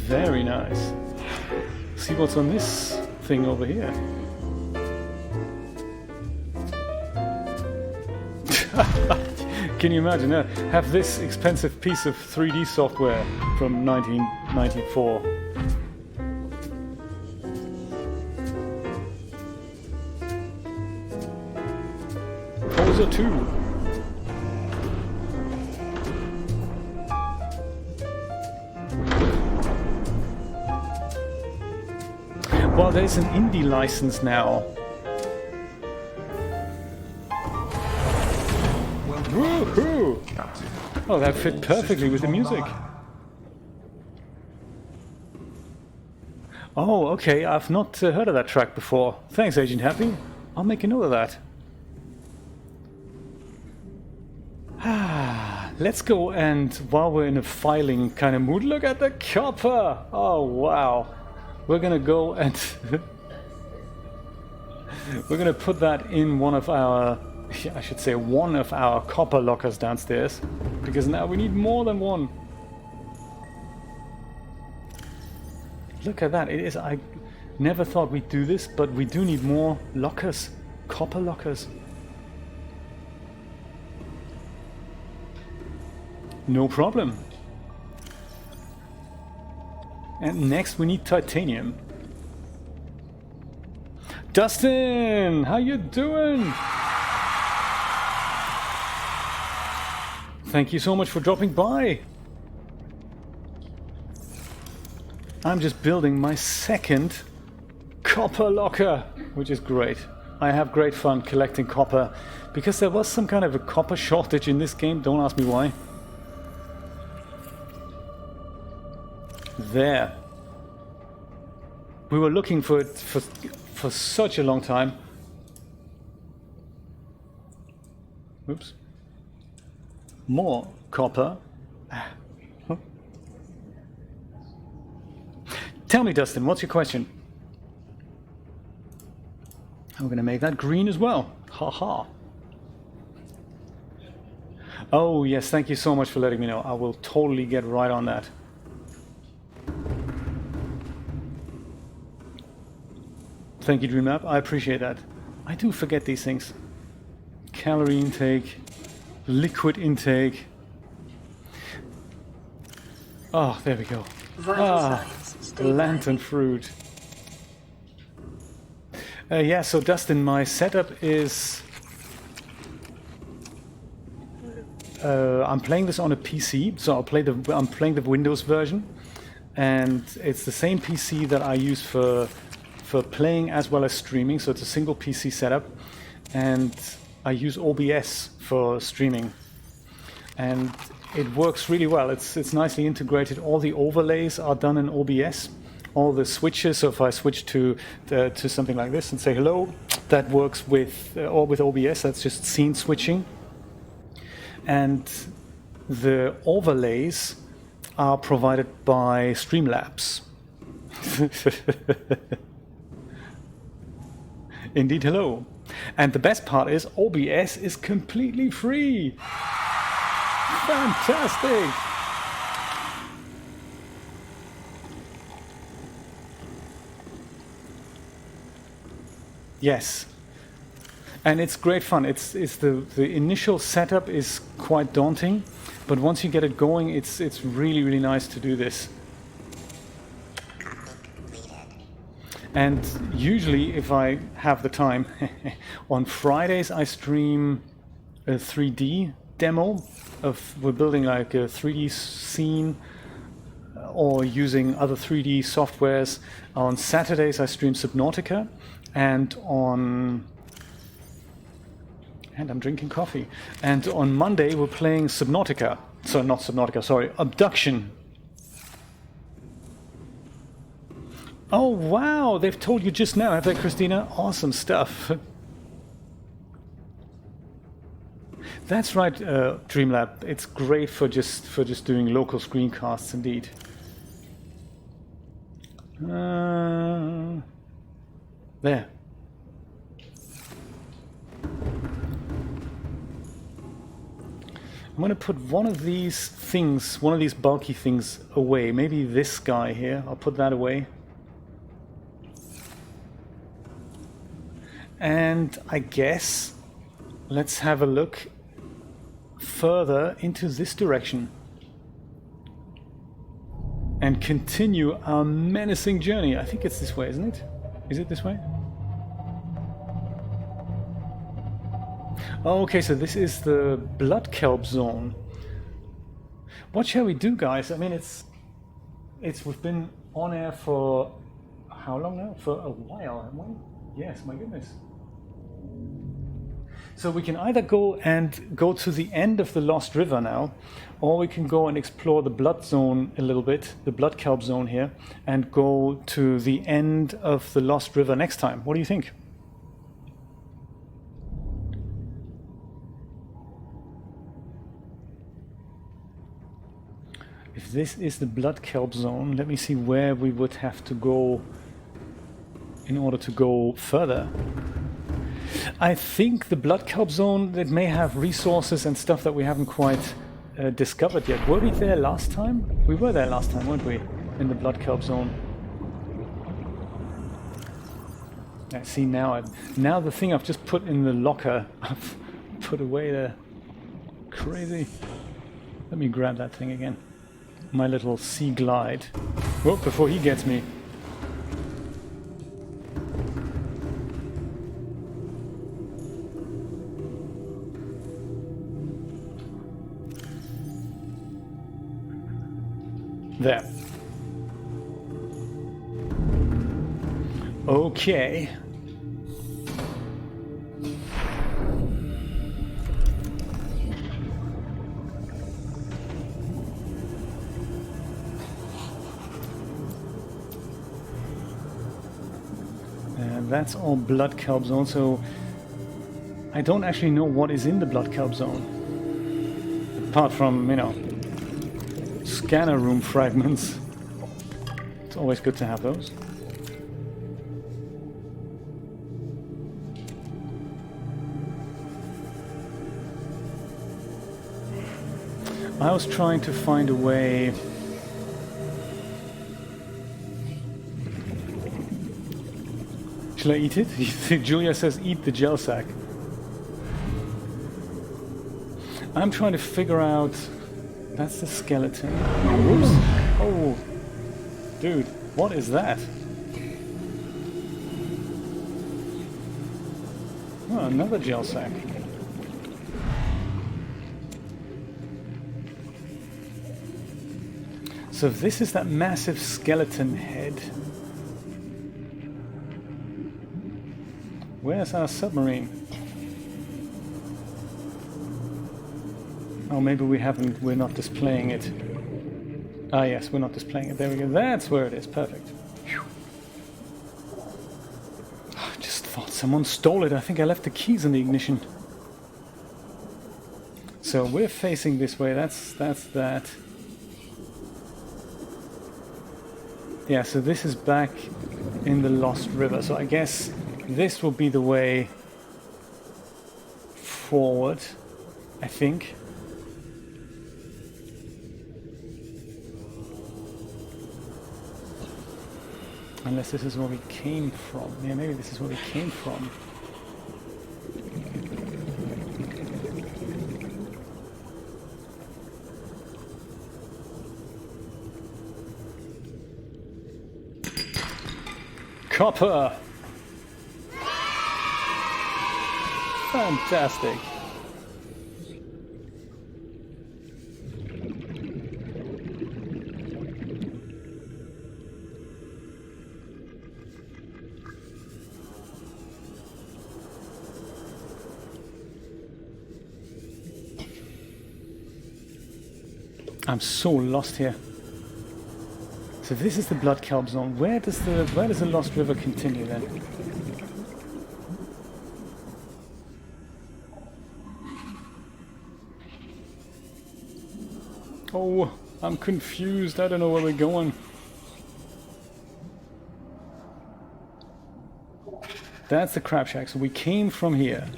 Very nice. See what's on this thing over here. Can you imagine that? Have this expensive piece of 3D software from 1994. Poser 2. Well, there's an indie license now. Woohoo! Oh, that fit perfectly with the music. Oh, okay, I've not heard of that track before. Thanks, Agent Happy. I'll make a note of that. Let's go, and while we're in a filing kind of mood, look at the copper! Oh, wow. We're gonna go and we're gonna put that in one of our, I should say, one of our copper lockers downstairs, because now we need more than one. Look at that! It is. I never thought we'd do this, but we do need more lockers, copper lockers. No problem. And next we need titanium. Dustin, how you doing? Thank you so much for dropping by. I'm just building my second copper locker, which is great. I have great fun collecting copper because there was some kind of a copper shortage in this game. Don't ask me why. There. We were looking for it for such a long time. Oops. More copper. Tell me, Dustin, what's your question? I'm going to make that green as well. Ha ha. Oh, yes, thank you so much for letting me know. I will totally get right on that. Thank you, DreamLab. I appreciate that. I do forget these things. Calorie intake, liquid intake. Oh, there we go. Lantern fruit. Yeah, so Dustin, my setup is... I'm playing this on a PC, so I'm playing the Windows version, and it's the same PC that I use for playing as well as streaming, so it's a single PC setup, and I use OBS for streaming, and it works really well. It's nicely integrated. All the overlays are done in OBS. All the switches, so if I switch to something like this and say hello, that works with OBS. That's just scene switching. And the overlays are provided by Streamlabs. Indeed, hello. And the best part is OBS is completely free. Fantastic. Yes, and it's great fun. It's the initial setup is quite daunting, but once you get it going, it's really nice to do this. And usually, if I have the time, on Fridays I stream a 3D demo of we're building like a 3D scene or using other 3D softwares. On Saturdays I stream Subnautica. And I'm drinking coffee. And on Monday we're playing Subnautica. So not Subnautica, sorry, Abduction. Oh wow, they've told you just now, have they, Christina? Awesome stuff. That's right, DreamLab. It's great for just doing local screencasts, indeed. There. I'm going to put one of these bulky things away. Maybe this guy here. I'll put that away. And I guess let's have a look further into this direction and continue our menacing journey. I think it's this way, isn't it? Is it this way? Oh, okay, so this is the blood kelp zone. What shall we do, guys? I mean, we've been on air for how long now? For a while, haven't we? Yes, my goodness. So we can either go to the end of the Lost River now, or we can go and explore the blood zone a little bit, the blood kelp zone here, and go to the end of the Lost River next time. What do you think? If this is the blood kelp zone, let me see where we would have to go in order to go further. I think the blood kelp zone, that may have resources and stuff that we haven't quite discovered yet. Were we there last time? We were there last time, weren't we? In the blood kelp zone. I see now the thing I've just put in the locker, I've put away there. Crazy. Let me grab that thing again. My little sea glide. Whoa, before he gets me. There. Okay. That's all blood kelp zone, so I don't actually know what is in the blood kelp zone. Apart from, you know, scanner room fragments. It's always good to have those. I was trying to find a way... Shall I eat it? Julia says eat the gel sack. I'm trying to figure out... That's the skeleton. Whoops. Oh, dude, what is that? Oh, another gel sack. So this is that massive skeleton head. Where's our submarine? Oh, maybe we haven't, we're not displaying it. Ah, yes, we're not displaying it. There we go. That's where it is. Perfect. Whew. I just thought someone stole it. I think I left the keys in the ignition. So we're facing this way. That's that. Yeah, so this is back in the Lost River. So I guess this will be the way forward, I think. Unless this is where we came from. Yeah, maybe this is where we came from. Copper! Fantastic. I'm so lost here. So this is the blood kelp zone. Where does the Lost River continue then? Oh, I'm confused. I don't know where we're going. That's the crab shack. So we came from here.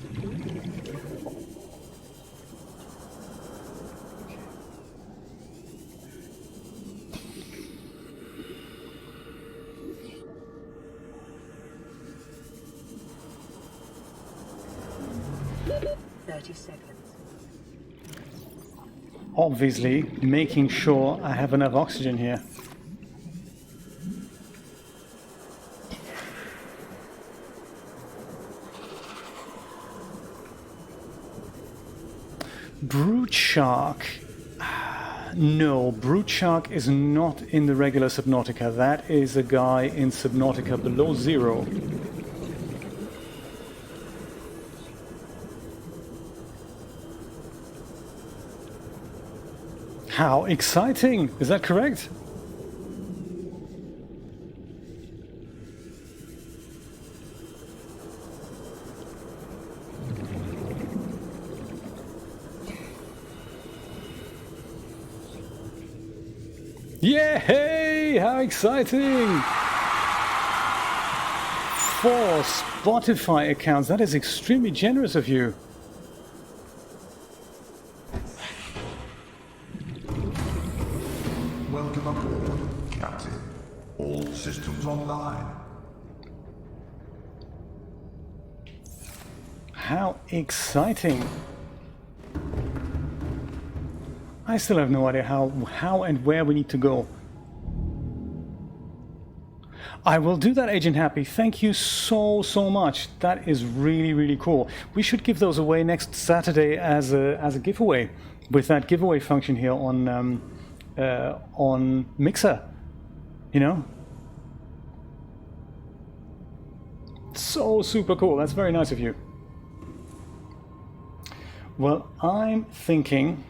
Obviously, making sure I have enough oxygen here. Brute shark. No, brute shark is not in the regular Subnautica. That is a guy in Subnautica below zero. How exciting! Is that correct? Yay! How exciting! 4 Spotify accounts. That is extremely generous of you. Welcome aboard, Captain. All systems online. How exciting! I still have no idea how and where we need to go. I will do that, Agent Happy. Thank you so much. That is really cool. We should give those away next Saturday as a giveaway, with that giveaway function here on on Mixer, you know? So super cool. That's very nice of you. Well, I'm thinking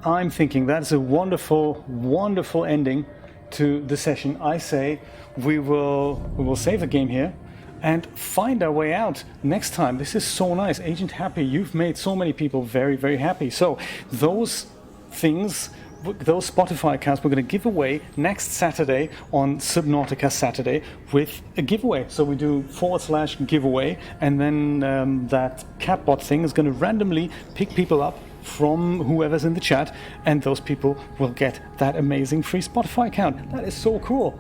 that's a wonderful, wonderful ending to the session. I say we will save the game here and find our way out next time. This is so nice. Agent Happy, you've made so many people very, very happy. So those things, those Spotify accounts, we're going to give away next Saturday on Subnautica Saturday with a giveaway. So we do /giveaway, and then that catbot thing is going to randomly pick people up from whoever's in the chat, and those people will get that amazing free Spotify account. That is so cool.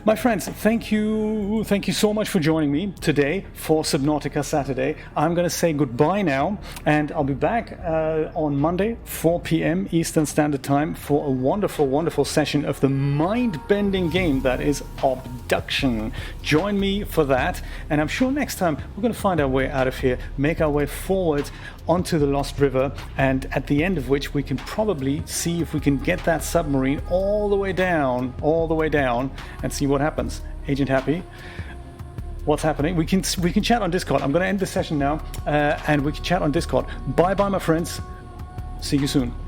My friends, thank you so much for joining me today for Subnautica Saturday. I'm going to say goodbye now, and I'll be back on Monday, 4 p.m. Eastern Standard Time, for a wonderful, wonderful session of the mind-bending game that is Abduction. Join me for that, and I'm sure next time we're going to find our way out of here, make our way forward onto the Lost River, and at the end of which we can probably see if we can get that submarine all the way down, and see what happens. Agent Happy, what's happening? We can chat on Discord. I'm going to end the session now, and we can chat on Discord. Bye bye, my friends. See you soon.